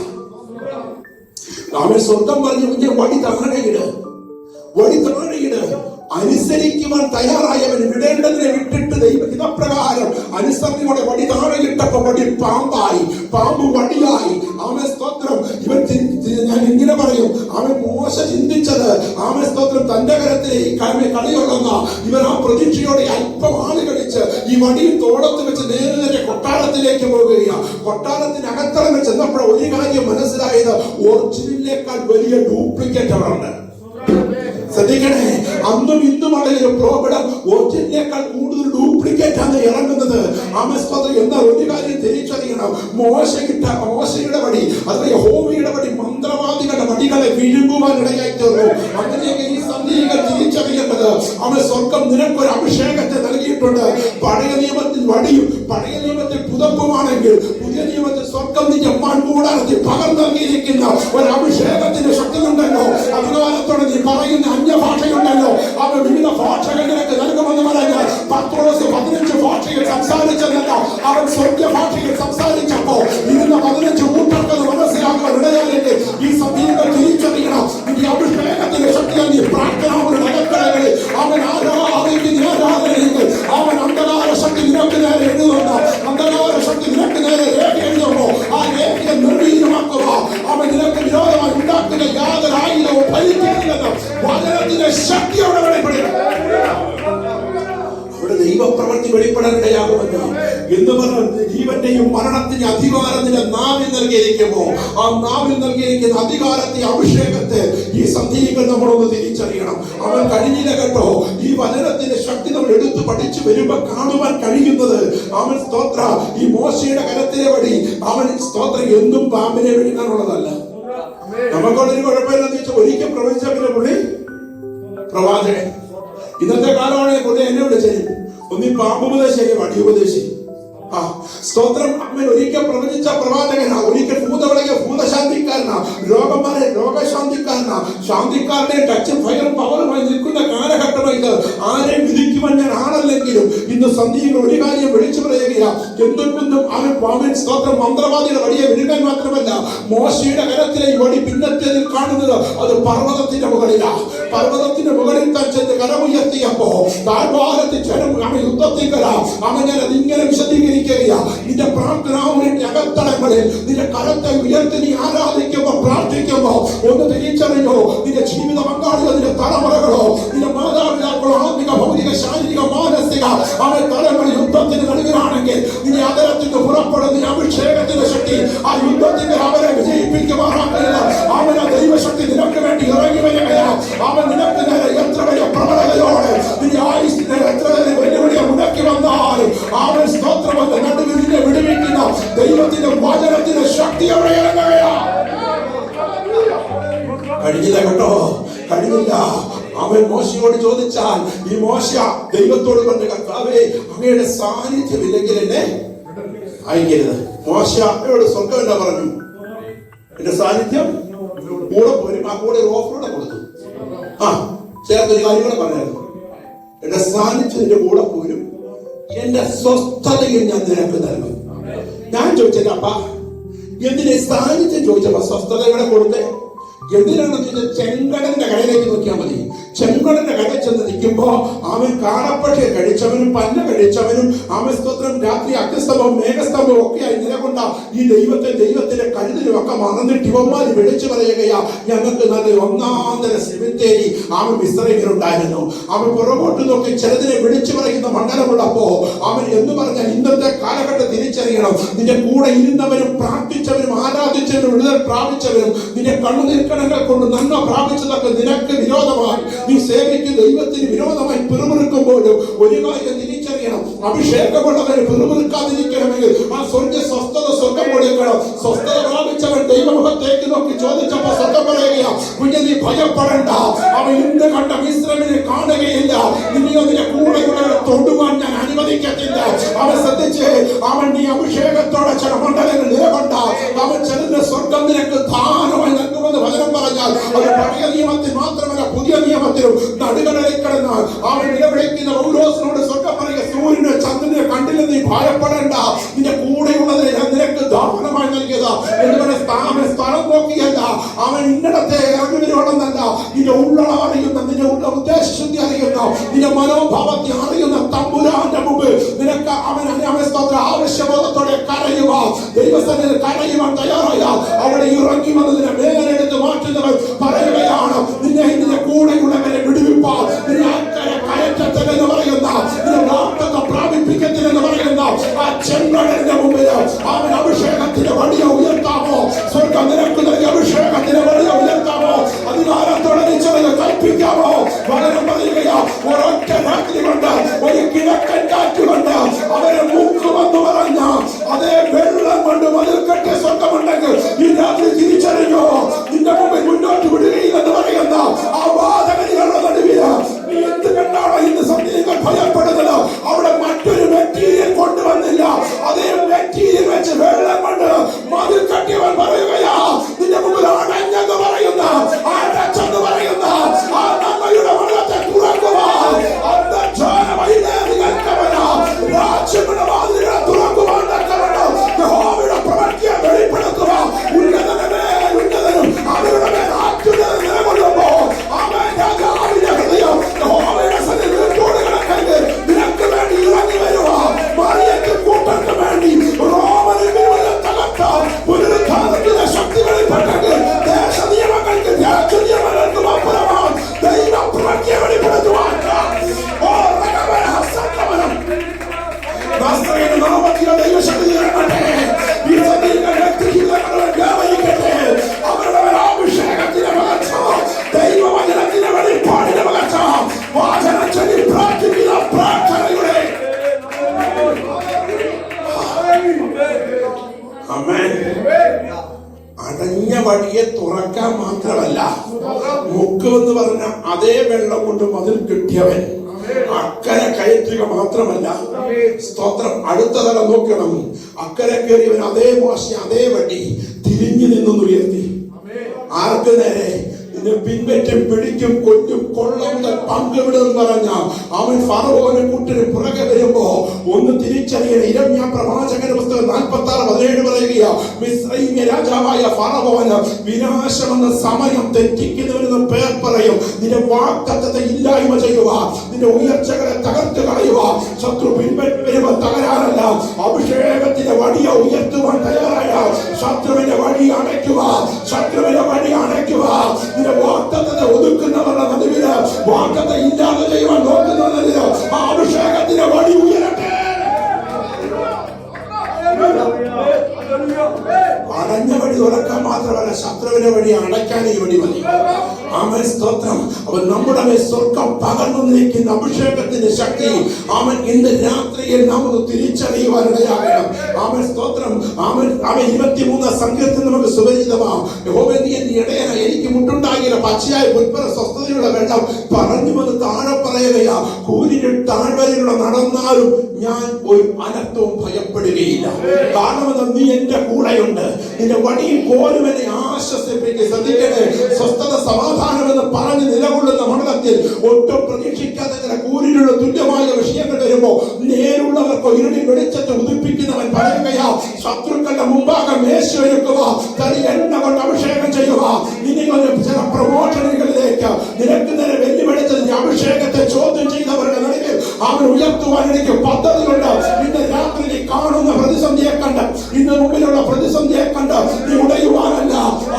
അവൻ സ്വർഗം പറഞ്ഞു, കുഞ്ഞെ വടി താഴെയിട്, വടി താഴെയിട്. അനുസരിക്കുവാൻ തയ്യാറായവൻ വിടേണ്ടതിനെ വിട്ടിട്ട് ദൈവം ഇതപ്രകാരം അനുസരണയോടെ വടി താഴെയിട്ടപ്പോ വടി പാമ്പായി, പാമ്പ് വടിയായി. അവൻ സ്തോത്രം ഇവൻ ഞാൻ ഇങ്ങനെ പറയും, അവൻ മോശ ചിന്തിച്ചത് അവൻ സ്തോത്രം തന്റെ കരത്തിലെ കളിയുള്ളെന്ന ഇവൻ ആ പ്രതീക്ഷയോടെ അല്പം ആള് കളിച്ച് ഈ വടിയിൽ തോളത്ത് വെച്ച് നേരെ കൊട്ടാരത്തിലേക്ക് പോകുകയാണ്. കൊട്ടാരത്തിനകത്തളം ചെന്നപ്പോൾ ഒരു കാര്യം മനസ്സിലായത്, ഒറിജിനലിനേക്കാൾ വലിയ ഡ്യൂപ്ലിക്കേറ്റ് അവിടെ ഉണ്ട്. ശ്രദ്ധിക്കണേ, അന്നും ഇന്നും ഒരു പ്രോബ്ലം, ഒറിജിനലിനേക്കാൾ കൂടുതൽ ഡ്യൂപ്ലിക്കേറ്റ് ആണ് ഇറങ്ങുന്നത്. ആമസ്തോത്രം എന്നാൽ ഒരു കാര്യം തിരിച്ചറിയണം, മോശയുടെ വടി അഥവാ യഹോവയുടെ വടി മന്ത്രവാദികളുടെ വടികളെ വിഴുങ്ങുവാൻ ഇടയായി തീർന്നു. അങ്ങനെയൊക്കെ ഈ സന്ധികൾ തിരിച്ചറിയേണ്ടത്, അവൻ സ്വർഗം നിനക്കൊരു അഭിഷേകത്തെ നൽകിയിട്ടുണ്ട്. പഴയ നിയമത്തിൽ വടിയും പഴയ നിയമത്തിൽ പുതപ്പുമാണെങ്കിൽ പുതിയ നിയമത്തിൽ സ്വർഗം നിന്റെ മൺകൂടാരത്തിൽ പകർന്നു നൽകിയിരിക്കുന്ന ഒരു അഭിഷേകത്തിന്റെ ശക്തിയുണ്ടല്ലോ. അധികാരത്തോടെ നീ പറയുന്ന അന്യഭാഷയുണ്ടല്ലോ, അവ വിവിധ ഭാഷകൾ നിനക്ക് നൽകുമെന്ന് പറഞ്ഞാൽ പത്രോസ് 15 ഭാഷയിൽ സംസാരിച്ചതല്ല, അവൻ സ്വർഗ ഭാഷയിൽ സംസാരിച്ചപ്പോ ഇരുന്ന 15 കൂട്ടർക്കത് മനസ്സിലാക്കാൻ ഇടയായിട്ട് ഈ സഭീകൾ തിരിച്ചറിയണം. ഈ അഭിഷേകത്തിന്റെ ശക്തിയാൽ നീ പ്രാർത്ഥനാവുന്ന അകത്തളങ്ങളിൽ അവൻ ആരാധിക്കുന്ന ആരാധനയിൽ അവൻ അന്ധകാര ശക്തി നിനക്ക് നേരെ എഴുതുന്നു. അന്ധകാര ശക്തി നിനക്ക് നേരെ രേഖ എഴുതുമ്പോ ആ രേഖയെ നിർവീര്യമാക്കുക. അവൻ നിനക്ക് വിരോധമായി ഉണ്ടാക്കുന്ന യാതൊരു ആയുധവും ഫലിക്കുന്നില്ലെന്ന് വചനത്തിന്റെ ശക്തിയോടെ വെളിപ്പെടുക. അവിടെ ദൈവപ്രവൃത്തി വെളിപ്പെടാനിടയാകുമെന്ന് എന്ന് പറഞ്ഞ ജീവന്റെയും മരണത്തിന്റെ അധികാരം നിന്റെ നാവിൽ നൽകിയിരിക്കുമ്പോ ആ നാവിൽ നൽകിയിരിക്കുന്ന അധികാരത്തെ അഭിഷേകത്തെ ഈ സന്ധികൾ നമ്മളൊന്ന് തിരിച്ചറിയണം. അവൻ കഴിഞ്ഞില്ല കേട്ടോ. ഈ വചനത്തിന്റെ ശക്തി നമ്മൾ എടുത്തു പഠിച്ചു വരുമ്പോ കാണുവാൻ കഴിയുന്നത് അവൻ സ്തോത്ര ഈ മോശയുടെ കരത്തിലെ വടി അവൻ സ്തോത്രം എന്നും പാമ്പിനെ വിഴുങ്ങാനുള്ളതല്ല. നമുക്കൊരു കുഴപ്പമില്ലെന്ന് വെച്ചാൽ ഒരിക്കൽ പ്രവചിച്ച പിന്നെ പുള്ളി പ്രവാചകൻ. ഇന്നത്തെ കാലമാണ് പുള്ളി എന്നെ വിളിച്ചത് ഒന്നി പാമ്പ് ഉപദേശി, വടി ഉപദേശി. സ്തോത്രം. അമ്മൻ ഒരിക്കൽ പ്രവചിച്ച പ്രവാചകനാ, ഒരിക്കൽ ഭൂതവിളകിയ ഭൂതശാന്തിക്കാരനാ, രോഗമാരെ രോഗശാന്തിക്കാരനാ, ശാന്തിക്കാരനെ ടച്ചും ഫയറും പവറുമായി നിൽക്കുന്ന കാലഘട്ടമായി ഇത്. ആരെയും വിധിക്കുവാൻ ഞാൻ ആണല്ലെങ്കിലും ഇന്ന് സന്ധിയിൽ ഒരു കാര്യം വിളിച്ചു പറയുകയാ, എന്തുകൊണ്ടും അവൻ സ്തോത്രം മന്ത്രവാദിയുടെ വടിയെ വിഴുകാൻ മാത്രമല്ല, മോശയുടെ കരത്തിലെ ഈ വടി പിന്നത്തേതിൽ കാണുന്നത് അത് പർവ്വതത്തിന്റെ മുകളിലാ. പർവ്വതത്തിന്റെ മുകളിൽ താൻ ചെന്ന് കരമുയർത്തിയപ്പോ താഴ്വാരത്തിൽ ജനം അവൻ യുദ്ധത്തിൽ കരാ. അവൻ ഞാൻ അതിങ്ങനെ വിശദീകരിക്കുകയാ. നിന്റെ പ്രാർത്ഥനാവിന്റെ അകത്തളങ്ങളിൽ നിന്റെ കരത്തെ ഉയർത്തി നീ ആരാധിക്കുമ്പോ പ്രാർത്ഥിക്കുമ്പോ ഒന്ന് തിരിച്ചറിഞ്ഞോ, നിന്റെ ജീവിത പങ്കാളിയോ നിന്റെ തലമുറകളോ നിന്റെ മാതാപിതാക്കളോ ആത്മിക ഭൗതിക ശാരീരിക മാനസിക അവൻ തലമുറ യുദ്ധത്തിന് നൽകുകയാണെങ്കിൽ നിന്റെ അതരത്തിന് പുറപ്പെടുന്ന അഭിഷേകത്തിന്റെ ശക്തി ആ യുദ്ധത്തിന്റെ അവരെ വിജയിപ്പിക്കുവാനാകില്ല. അവനെ ദൈവശക്തി നിനക്ക് വേണ്ടി ഇറങ്ങി വരികയാണ്. അവൻ നിനക്ക് നേരെ എത്ര വലിയ പ്രബലതയോടെ നിന്റെ ആയുസിനെ എത്ര വെല്ലുവിളിയെ മുടക്കി വന്നാലും അവൻ സ്തോത്രമെന്ന് നടുവിനെ വിടുവിക്കുന്ന ദൈവത്തിന്റെ വചനത്തിന്റെ ശക്തി അവിടെ ഇറങ്ങുകയാണ്. കഴിഞ്ഞില്ല കേട്ടോ, കഴിഞ്ഞില്ല. അവൻ മോശയോട് ചോദിച്ചാൽ ഈ മോശ ദൈവത്തോട് പറഞ്ഞ, കർത്താവേ അങ്ങയുടെ സാന്നിധ്യം ഇല്ലെങ്കിൽ എന്നെ അയക്കരുത്. മോശയോട് സ്വർഗം എന്താ പറഞ്ഞു? എന്റെ സാന്നിധ്യം കൂടെ പോരും. ആ കൂടെ ഒരു ഓഫറോടെ കൊടുത്തു. ചേർത്തൊരു കാര്യം കൂടെ പറഞ്ഞായിരുന്നു, എന്റെ സാന്നിധ്യത്തിന്റെ കൂടെ പോരും, എന്റെ സ്വസ്ഥതയിൽ ഞാൻ നിനക്ക് നൽകും. ഞാൻ ചോദിച്ചത് അപ്പ എന്തിനെ സാന്നിധ്യം ചോദിച്ചപ്പോ സ്വസ്ഥത ഇവിടെ കൊടുത്തേ? എന്തിനാണെന്ന് ചോദിച്ചാൽ ചെങ്കടലിന്റെ കടയിലേക്ക് നോക്കിയാൽ മതി. ചെങ്കടലിന്റെ കടയിൽ ചെന്ന് നിൽക്കുമ്പോ അവൻ കാടപ്പക്ഷയെ കഴിച്ചവനും പന്ന കഴിച്ചവനും അവൻ സ്തോത്രം രാത്രി അഗ്നിസ്തംഭവും മേഘസ്തംഭവും ഒക്കെയായി നിലകൊണ്ട ഈ ദൈവത്തിന്റെ കരുതലും ഒക്കെ മറന്നിട്ട് ഇവന്മാര് വിളിച്ചു പറയുകയാ, ഞങ്ങൾക്ക് നല്ല ഒന്നാന്തര സെമിത്തേരി അവൻ മിസ്രൈമിലുണ്ടായിരുന്നു. അവൻ പുറകോട്ട് നോക്കി ചിലതിനെ വിളിച്ചു പറയുന്ന മണ്ഡലമുള്ളപ്പോ അവൻ എന്ന് പറഞ്ഞാൽ ഇന്നത്തെ കാലഘട്ടം തിരിച്ചറിയണം. നിന്റെ കൂടെ ഇരുന്നവരും പ്രാർത്ഥിച്ചവരും ആരാധിച്ചവരും വിടുതൽ പ്രാപിച്ചവരും നിന്റെ കണ്ണുനീർക്കണങ്ങൾ കൊണ്ട് നന്മ പ്രാപിച്ചതൊക്കെ നിനക്ക് വിരോധമായി, നീ സേവിക്കുന്ന ദൈവത്തിന് വിരോധമായി പിറുപിറുക്കുമ്പോഴും ഒരു കാര്യം തിരിച്ചറിയണം, അഭിഷേകമുള്ളവരെ പിറുപിറുക്കാതിരിക്കണമെങ്കിൽ ആ സ്വസ്ഥത സ്വർഗം കൊടുക്കണം. സ്വസ്ഥത പ്രാപിച്ചവൻ ദൈവമുഖത്തേക്ക് നോക്കി ചോദിച്ചപ്പോ സ്വർഗം പറയുകയാ, കുഞ്ഞെ നീ ഭയപ്പെടണ്ട, അവൻ ഇന്ന് കണ്ട മിശ്രമിനെ കാണുകയില്ല, നിന്നെയോ നിന്റെ കൂടെയുള്ളവരെ തൊടുവാൻ ഞാൻ അനുവദിക്കത്തില്ല. അവൻ ശ്രദ്ധിച്ച്, അവൻ നീ അഭിഷേകത്തോടെ ചില മണ്ഡലങ്ങൾ നിലകൊണ്ട അവൻ ചെല്ലുന്ന സ്വർഗം നിനക്ക് ദാനമായി നൽകുമെന്ന് വചനം പറഞ്ഞാൽ അത് പഴയ നിയമത്തിൽ മാത്രമല്ല പുതിയ നിയമത്തിലും നടുകടലിൽ കിടന്ന് അവൻ നിലവിളിക്കുന്ന പൗലോസിനോട് സ്വർഗം പറയുക, സൂര്യനെ ചന്ദ്രനെ കണ്ടില്ല, നീ ഭയപ്പെടേണ്ട, നിന്റെ കൂടെയുള്ളതിനെ ഞാൻ നിനക്ക് ദാനമായി നൽകിയതാ എന്ന് സ്ഥലം നോക്കിയല്ല, അവൻ ഇന്നടത്തെ ഇറങ്ങിവരോടെന്നല്ല, നിന്റെ ഉള്ളം അറിയുന്ന, നിന്റെ ഉള്ള ഉദ്ദേശശുദ്ധി അറിയുന്ന, നിന്റെ മനോഭാവത്തെ അറിയുന്ന തമ്പുരാന്റെ മുമ്പ് നിനക്ക് അവൻ ആവശ്യബോധത്തോടെ കരയുക, ദൈവസ്ഥനിൽ കരയുവാൻ തയ്യാറായാൽ അവിടെ ഇറങ്ങി വന്നതിനെ വേദനെടുത്ത് മാറ്റുന്നവൻ പറയുകയാണ്, നിന്റെ കൂടെയുള്ളവരെ വിടുവിപ്പാൻ, നിന്നെ അക്കരെ കയറ്റത്തില്ലെന്ന് പറയുന്ന, നിന്നെ വാർത്തകൾ പ്രാപിപ്പിക്കത്തില്ലെന്ന് പറയുന്ന ആ ചെങ്കടലിന്റെ മുമ്പിൽ അവൻ അഭിഷേകത്തിന്റെ വടിയെ ഉയർത്താമോ? സ്വർഗം നിനക്ക് നൽകിയ അഭിഷേകത്തിന്റെ വടിയെ ഉയർത്താമോ? അധികാരത്തോടെ നിശ്ചയം കൽപ്പിക്കാമോ? വളരെ പറയുകയാ, ഒരൊറ്റ രാത്രി കൊണ്ട് ഒരു കിഴക്കൻ കാറ്റ് കൊണ്ട് അവരെ മുക്കുമെന്ന് പറഞ്ഞ അതേ വെള്ളം കൊണ്ട് മതിൽ കെട്ടിയ സ്വർഗമുണ്ടെങ്കിൽ ഈ രാത്രി തിരിച്ചറിഞ്ഞോ, നിന്റെ മുമ്പിൽ മുന്നോട്ട് വിടുകയില്ലെന്ന് പറയുന്ന ആ വാദഗതികളുടെ നടുവിൽ നീ എന്ത് കണ്ടാണോ ഇന്ന് സന്ധ്യകൾ ഭയപ്പെടുന്നത്? അവിടെ മറ്റൊരു മെറ്റീരിയൽ കൊണ്ടുവന്നില്ല, അതേ മെറ്റീരിയൽ വെച്ച് വെള്ളം കൊണ്ട് മതിൽ കെട്ടിയവൻ പറയുകയാ, നിന്റെ മുമ്പിൽ അടഞ്ഞെന്ന് പറയുന്ന, അടച്ചെന്ന് പറയുന്ന ആ നന്മയുടെ വെള്ളത്തെ തുറക്കുക. രാജ്യങ്ങളുടെ വാതിലുകളെ തുറക്കുവാൻ യഹോവയുടെ പ്രവൃത്തിയെ വെളിപ്പെടുത്തുക. ഉന്നതനും അവരുടെ മേൽ ആറ്റുന്നത് നിലകൊള്ളുമ്പോ അവൻ രാജാവിന്റെ ഹൃദയം യഹോവയുടെ സന്നിധിയോട് കിടക്കരുത്, നിനക്ക് വേണ്ടി ഇറങ്ങി വരുക. മറിയയ്ക്ക് കൂട്ടർക്ക് വേണ്ടി റോമനിൽ തകർത്ത പുനരുദ്ധാനത്തിന്റെ ശക്തികളിൽപ്പെട്ടെങ്കിൽ ദേശ നിയമങ്ങൾക്ക് രാജ്യ നിയമങ്ങൾക്ക് അപ്പുറമാണ് ദൈവ പ്രവൃത്തിയെ വെളിപ്പെടുത്തുവാൻ ദൈവവചനത്തിന്റെ വെളിപ്പാടിന്റെ പകർച്ച വാചനം ചൊല്ലി പ്രാർത്ഥിക്കുന്ന പ്രാർത്ഥനയുടെ അടഞ്ഞ വഴിയെ തുറക്കാൻ മാത്രമല്ല, മുക്കുമെന്ന് പറഞ്ഞ അതേ വെള്ളം കൊണ്ട് മതിൽ കിട്ടിയവൻ അക്കരെ കയറ്റുക മാത്രമല്ല, സ്തോത്രം, അടുത്ത തലം നോക്കണം, അക്കരെ കയറിയവൻ അതേ മോശ അതേ വടി തിരിഞ്ഞു നിന്നുയർത്തി. ആർക്ക് നേരെ? പിൻപറ്റും പിടിക്കും കൊല്ലും കൊള്ള മുതൽ പങ്കുവിടും പറഞ്ഞ അവൻ ഫറവോനും കൂട്ടിന് പുറകെ വരുമ്പോ ഒന്ന് തിരിച്ചറിയണം. ഇരമ്യാ പ്രവാചകന്റെ പുസ്തകം 46:17 പറയുക, മിസ്രൈമ്യ രാജാവായ ഫറവോന് വിനാശമെന്ന സമയം തെറ്റിക്കുന്നവനെന്ന് പേർ പറയും. നിന്റെ വാഗ്ദത്തത്തെ ഇല്ലായ്മ ചെയ്യുക, നിന്റെ ഉയർച്ചകളെ തകർത്ത് കളയുക. ശത്രു പിൻപറ്റി വരുമ്പോൾ തകരാറല്ല, അഭിഷേകത്തിന്റെ വടിയെ ഉയർത്തുവാൻ തയ്യാറായ ശത്രുവിന്റെ വടി അടയ്ക്കുക, ശത്രുവിന്റെ വടി അടയ്ക്കുക. വാഗ്ദത്തത്തെ ഒതുക്കുന്നവരുടെ നടുവില്, വാഗ്ദത്തം ഇല്ലാതെ ചെയ്യുവാൻ നോക്കുന്നവരുടെ ആ അഭിഷേകത്തിന്റെ വടി ഉയരട്ടെ. അടഞ്ഞ വഴി തുറക്കാൻ മാത്രമല്ല, ശത്രുവിന്റെ വഴി അടയ്ക്കാൻ ഈ വഴി മതി. അവൻ സ്തോത്രം, അവൻ നമ്മുടെ മേൽ സ്വർഗം പകർന്നു നിൽക്കുന്ന അഭിഷേകത്തിന്റെ ശക്തി അവൻ ഇന്ന് രാത്രിയിൽ നമുക്ക് തിരിച്ചറിയുവാൻ ഇടയാകണം. അവൻ സ്തോത്രം, അവൻ 23 സങ്കീർത്തനം നമുക്ക് സുപരിചിതമാണ്. യഹോവേ നീ എന്റെ ഇടയനാ, എനിക്ക് മുട്ടുണ്ടാകില്ല, പച്ചയായ പുൽപ്പുറ സ്വസ്ഥതയുള്ള വെള്ളം പറഞ്ഞു വന്ന് താഴെ പറയുകയാ, കൂരിരുൾ താഴ്വരയിലൂടെ നടന്നാലും ഞാൻ ഒരു അനർത്ഥവും ഭയപ്പെടുകയില്ല. കാരണം നീ എന്റെ കൂടെയുണ്ട്, നിന്റെ വടിയും കോലും എന്നെ ആശ്വസിപ്പിക്കുക. ശ്രദ്ധിക്കട്ടെ, സ്വസ്ഥത സമാധാനമെന്ന് പറഞ്ഞ് നിലകൊള്ളുന്ന മണ്ഡലത്തിൽ ഒട്ടും പ്രതീക്ഷിക്കാതെ ചില കൂരിലുള്ള തുല്യമായ വിഷയങ്ങൾ വരുമ്പോ നേരുള്ളവർക്ക് ഇരുളിൽ വെളിച്ചത്തെ ഉദിപ്പിക്കുന്നവൻ പറയുകയാ, ശത്രുക്കളുടെ മുമ്പാകെ മേശ ഒരുക്കുക, തനി എണ്ണ കൊണ്ട് അഭിഷേകം ചെയ്യുക. നിന്നെ ചില പ്രമോഷനുകളിലേക്ക് നിനക്ക് നേരെ വെല്ലുവിളിച്ചതിന്റെ അഭിഷേകത്തെ ചോദ്യം ചെയ്തവരുടെ നടുവിൽ അവൻ ഉയർത്തുവാൻ എനിക്ക് പദ്ധതിയുണ്ട്. ഇന്ന് രാത്രി കാണുന്ന പ്രതിസന്ധിയെ കണ്ട്, ഇന്ന് മുമ്പിലുള്ള പ്രതിസന്ധിയെ കണ്ട് നീ ഉടയുവാനല്ല,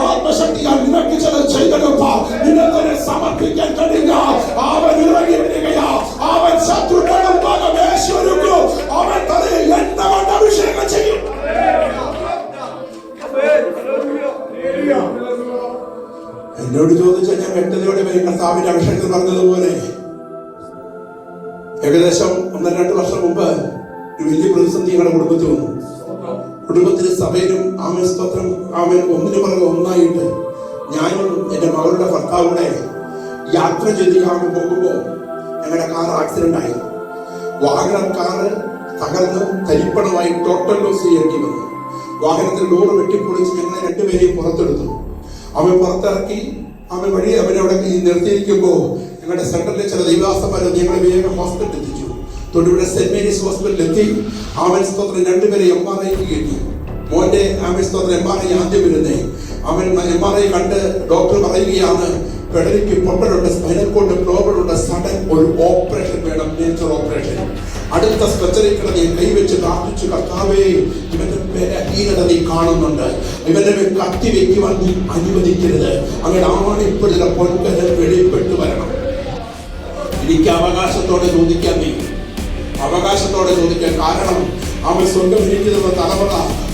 ആത്മശക്തിയാൽ നിനക്ക് ചിലത് ചെയ്തെടുപ്പാ നിന്നെ തന്നെ സമർപ്പിക്കാൻ കഴിയുക. അവൻ ഇറങ്ങി വരികയാ. അവൻ ശത്രുക്കളും ഒരുക്കും. അവൻ തലയിൽ എണ്ണ കൊണ്ട് അഭിഷേകം ചെയ്യും. എന്നോട് ചോദിച്ചാൽ ഞാൻ വ്യക്തതയോടെ വരും. കർത്താവിന്റെ അഭിഷേകത്തിൽ പറഞ്ഞതുപോലെ ഏകദേശം 1-2 വർഷം മുമ്പ് ഒരു വലിയ പ്രതിസന്ധി ഞങ്ങളുടെ കുടുംബത്തിൽ വന്നു. കുടുംബത്തിലെ സഭയിലും ആമേൻ സ്തോത്രം ആമേൻ ഒന്നിനു പുറകെ ഒന്നായിട്ട് ഞാനും എന്റെ മകളുടെ ഭർത്താവിടെ യാത്ര ചെയ്ത് പോകുമ്പോൾ ഞങ്ങളുടെ കാർ ആക്സിഡന്റ് ആയി. വാഹനം കാറ് തകർന്ന് തരിപ്പണമായി ടോട്ടൽ ലോസ് ചെയ്യേണ്ടി വന്നു. വാഹനത്തിൽ ഡോറ് വെട്ടിപ്പൊളിച്ച് ഞങ്ങളെ രണ്ടുപേരെയും പുറത്തെടുത്തു. അവൻ പുറത്തിറക്കി അവൻ വഴി അവനവിടെ നിർത്തിയിരിക്കുമ്പോൾ ഞങ്ങളുടെ സെന്ററിലെ ചില ദൈവദാസന്മാർ ഞങ്ങളെ വേഗം ഹോസ്പിറ്റലിൽ എത്തിച്ചു. തൊടുപുഴ സെന്റ് മേരീസ് ഹോസ്പിറ്റലിൽ എത്തി. ആമേൻ സ്തോത്രം രണ്ടുപേരെ MRI കയറ്റി. മോന്റെ ആമേൻ സ്തോത്രം MRI ആദ്യം വരുന്നേ. അവൻ MRI കണ്ട് ഡോക്ടർ പറയുകയാണ് പെടലിക്ക് പൊട്ടലുണ്ട്, സ്പൈനൽ കോഡ് പ്രോബ്ലം ഉണ്ട്, സഡൻ ഒരു ഓപ്പറേഷൻ വേണം, മേജർ ഓപ്പറേഷൻ. അടുത്ത സ്ട്രെച്ചറിൽ കിടന്ന് കൈവച്ച് പ്രാർത്ഥിച്ചു, കർത്താവേ ഇവന്റെ ബലഹീനത നീ കാണുന്നുണ്ട്, ഇവന്റെ മേൽ കത്തി വെക്കുവാൻ നീ അനുവദിക്കരുത്. അങ്ങനെ ആണിപ്പോഴുള്ള പൊൻകരൽ വെളിപ്പെട്ടു വരണം. എനിക്ക് അവകാശത്തോടെ ചോദിക്കാൻ നീ അവകാശത്തോടെ ചോദിക്കാൻ. കാരണം അവൻ സ്വർഗം ഇരിക്കുന്ന തലമുറ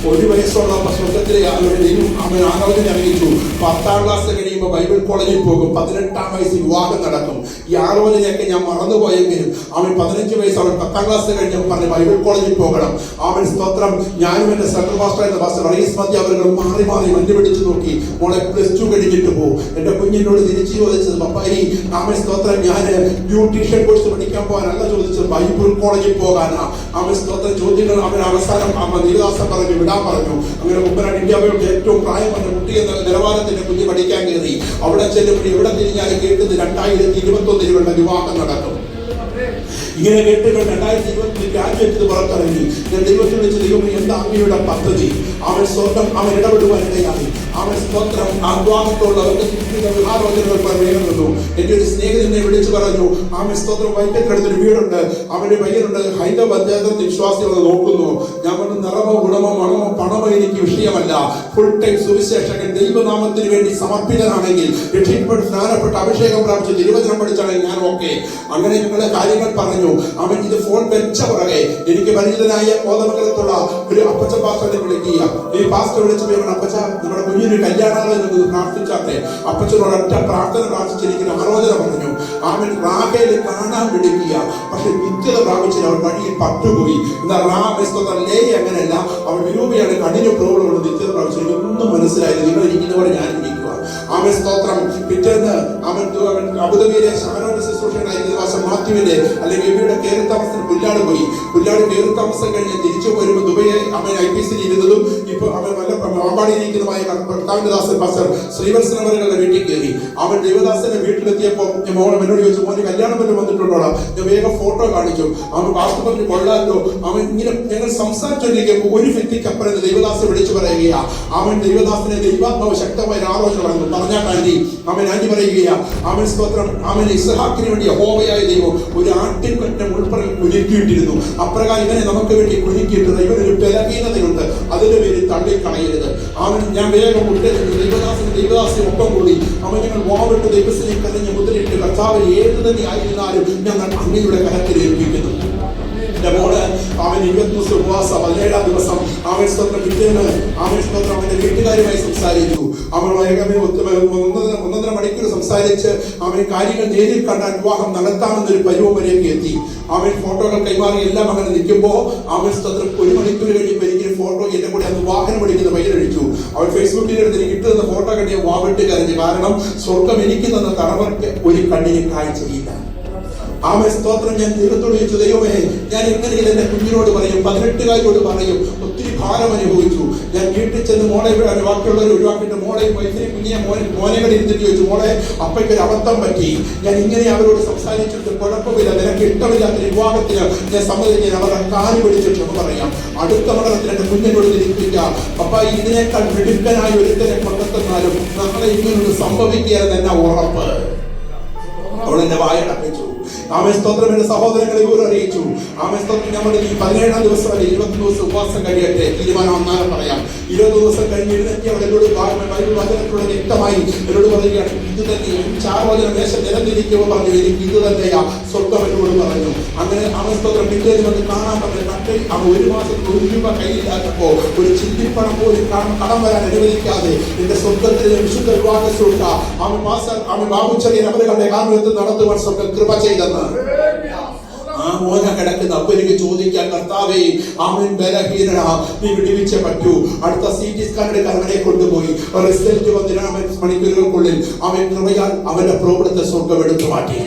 1 വയസ്സുള്ളപ്പോൾ സ്വർഗത്തിലെ അവൻ ആലോചന അറിയിച്ചു. 10ാം ക്ലാസ് കഴിയുമ്പോൾ ബൈബിൾ കോളേജിൽ പോകും. 18ാം വയസ്സിൽ വിവാഹം നടക്കും. ഈ ആലോചനയൊക്കെ ഞാൻ മറന്നുപോയെങ്കിലും അവൻ 15 വയസ്സ് അവൻ 10ാം ക്ലാസ് കഴിഞ്ഞപ്പോൾ പറഞ്ഞ് ബൈബിൾ കോളേജിൽ പോകണം. അവൻ സ്തോത്രം ഞാനും എന്റെ സെൻട്രൽ മാസ്റ്ററായിരുന്ന പാസ്റ്റർ റയീസ് മധ്യ അവർ മാറി മാറി വെല്ലുവിളിച്ചു നോക്കി. മോളെ +2 കഴിഞ്ഞിട്ട് പോകും. എന്റെ കുഞ്ഞിനോട് തിരിച്ചു ചോദിച്ചത്, പപ്പായി അവൻ സ്തോത്രം ഞാൻ ബ്യൂട്ടീഷ്യൻ കോഴ്സ് പഠിക്കാൻ പോകാനല്ല ചോദിച്ചത്, ബൈബിൾ കോളേജിൽ പോകാനാ. അവൻ സ്തോത്രം ചോദ്യങ്ങൾ അവൻ അവസാനം ദേവദാസൻ പറഞ്ഞു വിടാൻ പറഞ്ഞു. അങ്ങനെ ഉമ്മനാട് ഇന്ത്യയുടെ ഏറ്റവും പ്രായം വന്ന കുട്ടി എന്ന നിലവാരത്തിന്റെ കുഞ്ഞ് പഠിക്കാൻ കയറി. അവിടെ ചെല്ലുമ്പോൾ എവിടെ തിരിഞ്ഞാലും കേട്ടത് 2021 ഇവരുടെ വിവാഹം നടക്കും. ഇങ്ങനെ കേട്ടുകൾ 2020 ഗ്രാജുവേറ്റ് പുറത്തിറങ്ങി. ഞാൻ ദൈവത്തിൽ വെച്ച് ദൈവം എന്താ അങ്ങയുടെ പദ്ധതി? അവൻ സ്വർഗം അവൻ ഇടപെടുവാനിടയായി. അവൻ സ്തോത്രം ആദ്വാഹത്തോടുള്ളവർക്ക് ആലോചനകൾ വേഗം നിന്നു. എന്റെ ഒരു സ്നേഹിതനെ വിളിച്ചു പറഞ്ഞു, അവൻ സ്തോത്രം വൈക്കത്തിനടുത്തൊരു വീടുണ്ട്, അവന്റെ പയ്യനുണ്ട്, ഹൈന്ദവ പഞ്ചായത്ത് വിശ്വാസികളെ നോക്കുന്നു. ഞാൻ പറഞ്ഞു നിറമോ ഗുണമോ മണമോ പണമോ എനിക്ക് വിഷയമല്ല. ഫുൾ ടൈം സുവിശേഷകൻ ദൈവനാമത്തിന് വേണ്ടി സമർപ്പിതനാണെങ്കിൽ രക്ഷിക്കപ്പെട്ട് സ്നാനപ്പെട്ട് അഭിഷേകം പ്രാപിച്ച് തിരുവചനം പഠിച്ചാണെങ്കിൽ ഞാൻ ഓക്കെ. അങ്ങനെ ഞങ്ങളുടെ കാര്യങ്ങൾ പറഞ്ഞു. അവൻ ഇത് ഫോൺ വെച്ച പുറകെ എനിക്ക് പരിചിതനായ കോതമംഗലത്തുള്ള ഒരു അപ്പച്ച പാസ്റ്ററെ വിളിക്കുക. ഈ പാസ്റ്റർ വിളിച്ചു അവൻ അപ്പച്ച നമ്മുടെ കുഞ്ഞിന് കല്യാണാലോചന പ്രാർത്ഥിച്ചാട്ടെ. അപ്പച്ചനോട് ഒറ്റ പ്രാർത്ഥന പ്രാർത്ഥിച്ചിരിക്കുന്ന ആലോചന പറഞ്ഞു. അവൻ റാഹേല് കാണാൻ വിളിക്കുക. പക്ഷെ നിത്യത പ്രാപിച്ചില്ല. അവൻ വഴിയിൽ പട്ടുപോയി. എന്നാൽ ലേ അങ്ങനെയല്ല, അവൻ വിരൂപയാണ്, കഠിന പ്രോബ്ലം നിത്യത പ്രാപിച്ചു. ഒന്നും മനസ്സിലായില്ല. നിങ്ങൾ ഇരിക്കുന്നവരെ ഞാൻ ഇരിക്കുക. അവൻ സ്തോത്രം പിറ്റേന്ന് അവൻ അബുദാബിയിലെ ഷാനോന്റെ ശുശ്രൂഷനായിരിക്കുന്ന മാത്യുവിന്റെ അല്ലെങ്കിൽ ഇവരുടെ കയറി താമസത്തിന് പുല്ലാട് പോയി. പുല്ലാട് കയറി താമസം കഴിഞ്ഞ് തിരിച്ചു വരുമ്പോൾ ദുബൈയെ അവൻ IPC ഇരുന്നതും ഇപ്പൊ അവൻ നല്ല പാമ്പാടിയിരിക്കുന്നതുമായ കർത്താവിന്റെ ദാസൻ പാസ്റ്റർ ശ്രീവത്സൻ അവരുടെ വീട്ടിൽ കയറി. അവൻ ദേവദാസന്റെ വീട്ടിലെത്തിയപ്പോൾ മോളെ എന്നോട് ചോദിച്ചു, മോന് കല്യാണം വല്ലതും വന്നിട്ടുണ്ടോടാ? ഞാൻ വേഗം ഫോട്ടോ കാണിച്ചു. അവൻ പാസ്റ്റർ പറഞ്ഞു കൊള്ളാലോ. അവൻ ഇങ്ങനെ ഞങ്ങൾ സംസാരിച്ചോണ്ടിരിക്കുമ്പോൾ ഒരു വ്യക്തിക്കപ്പുറം ദേവദാസൻ വിളിച്ചു പറയുകയാ. അവൻ ദേവദാസനെ ദൈവാത്മാവ് ശക്തമായ ആലോചന പറഞ്ഞു. പറഞ്ഞാൽ അവൻ ആന്റി പറയുകയാ. അവൻ സ്തോത്രം അവൻ ഇസ്ഹാക്കിന് വേണ്ടി യഹോവയായ ദൈവം ഒരു ആട്ടിൻകുഞ്ഞിനെ ഉൾപ്പറയിൽ കുലുക്കിയിട്ടിരുന്നു. അപ്രകാരം ഇവനെ നമുക്ക് വേണ്ടി കുലുക്കിയിട്ടുണ്ട്. ഇവനൊരു ബലഹീനതയുണ്ട്, അതിന്റെ പേരിൽ തള്ളിക്കളയരുത്. അവൻ ഞാൻ വേഗം ദൈവദാസിന് ഒപ്പം കൂടി അവൻ ഞങ്ങൾ വാവിട്ട് ദൈവത്തിനെ കരഞ്ഞ് മുദ്രയിട്ട് കർത്താവ് ഏത് തന്നെ ആയിരുന്നാലും ഞങ്ങൾ അങ്ങയുടെ കരത്തിൽ ഏൽപ്പിക്കുന്നു. എന്റെ മോള് അവൻ 21 ഉപവാസ 17ാം ദിവസം അവൻ സ്തോത്രം പിറ്റേന്ന് അവൻ സ്തോത്രം അവന്റെ വീട്ടുകാരുമായി സംസാരിച്ചു. അവൻ 1.5 മണിക്കൂർ സംസാരിച്ച് അവൻ കാര്യങ്ങൾ നേരിൽ കണ്ടാൽ വിവാഹം നടത്താമെന്നൊരു പരുവം വരെയൊക്കെ എത്തി. അവൻ ഫോട്ടോകൾ കൈമാറി എല്ലാം അങ്ങനെ നിൽക്കുമ്പോ അവൻ സ്തോത്രം 1 മണിക്കൂർ കഴിയുമ്പോൾ എനിക്ക് ഫോട്ടോ എന്റെ കൂടെ അന്ന് വാഹനം ഓടിക്കുന്ന പയ്യനടിച്ചു. അവൻ ഫേസ്ബുക്കിൽ എടുത്ത് എനിക്ക് ഇട്ടുന്ന ഫോട്ടോ കണ്ടിയ വാവിട്ട് കരഞ്ഞു. കാരണം സ്വർഗം എനിക്ക് തന്ന തറവർക്ക് ഒരു കണ്ണിന് കാഴ്ചയില്ല. ആമേ സ്തോത്രം. ഞാൻ ദൈവത്തോട് ചോദിച്ചു, ദൈവമേ ഞാൻ എങ്ങനെയാണ് എന്റെ കുഞ്ഞിനോട് പറയും, 18കാരോട് പറയും? ഒത്തിരി ഭാരം അനുഭവിച്ചു. ഞാൻ വീട്ടിൽ ചെന്ന് മോളെ ബാക്കിയുള്ളവർ ഒഴിവാക്കിയിട്ട് മോളെയും വൈഫിനെയും കുഞ്ഞിനെ മോനെകൾ ഇരുന്നിട്ട് ചോദിച്ചു, മോളെ അപ്പയ്ക്കൊരു അബദ്ധം പറ്റി, ഞാൻ ഇങ്ങനെ അവരോട് സംസാരിച്ചിട്ട് കുഴപ്പമില്ല, നിനക്ക് ഇഷ്ടമില്ലാത്ത വിവാഹത്തിന് ഞാൻ സമ്മതിക്കാൻ അവരുടെ കാല് പിടിച്ച് ക്ഷമ പറയാം. അടുത്ത മണ്ഡലത്തിൽ എന്റെ കുഞ്ഞിനോട് തിരിപ്പിക്കാം, പപ്പ ഇതിനേക്കാൾ മിടുക്കനായ ഒരുത്തനെ കൊണ്ടെത്തുന്നാലും നാളെ ഇങ്ങനൊന്ന് സംഭവിക്കുകയെന്ന് എന്നാ ഉറപ്പ്. അവൾ എന്റെ വായടപ്പിച്ചു. ആമേൻ സ്തോത്രം. എന്റെ സഹോദരങ്ങളെ ഇവർ അറിയിച്ചു. ആമേൻ സ്തോത്രം. നമ്മുടെ ഈ 17-ാം ദിവസം വരെ 20 ദിവസം ഉപവാസം കഴിയട്ടെ. തീരുമാനം ഒന്നാലും പറയാം. 20 ദിവസം കഴിഞ്ഞ് എഴുന്നേറ്റ് അവർ എന്നോട് ബൈബിൾ വചനത്തിലൂടെ വ്യക്തമായി എന്നോട് പറയുകയാണ്, ഇത് തന്നെ ചാർവചന മേശ നിലനിരിക്കുമ്പോൾ പറഞ്ഞു, എനിക്ക് ഇത് തന്നെയാ സ്വർഗം എന്നോട് പറഞ്ഞു. അങ്ങനെ ആമേൻ സ്തോത്രം. പിറ്റേന്ന് വന്ന് കാണാൻ പറഞ്ഞു. കണ്ടേ അവൻ 1 മാസത്തിൽ 1 രൂപ കയ്യിലാക്കുമ്പോ ഒരു ചിന്തിപ്പണം പോലും കടം വരാൻ അനുവദിക്കാതെ എന്റെ സ്വർഗത്തിലെ വിശുദ്ധ വിവാഹ സുഹൃത്ത അവൻ മാസ്റ്റർ അവൻ ബാബുച്ചറിയൻ അവരുടെ കാരണത്തിൽ നടത്തുവാൻ സ്വർഗം കൃപ ചെയ്തെന്ന് ആ മോന കിടക്കുന്ന അപ്പനിക്ക് ചോദിക്കാൻ, കർത്താവേ അവൻ ബലഹീനനാ, നീ വിടുവിച്ചേ പറ്റൂ. അടുത്ത CT സ്കാൻ എടുക്കാൻ അവനെ കൊണ്ടുപോയി. റിസൾട്ട് വന്ന് 2 മണിക്കൂറുകൾക്കുള്ളിൽ അവൻ കൃപയാൽ അവന്റെ പ്രോബ്ലത്തെ സ്വർഗം എടുത്തു മാറ്റി.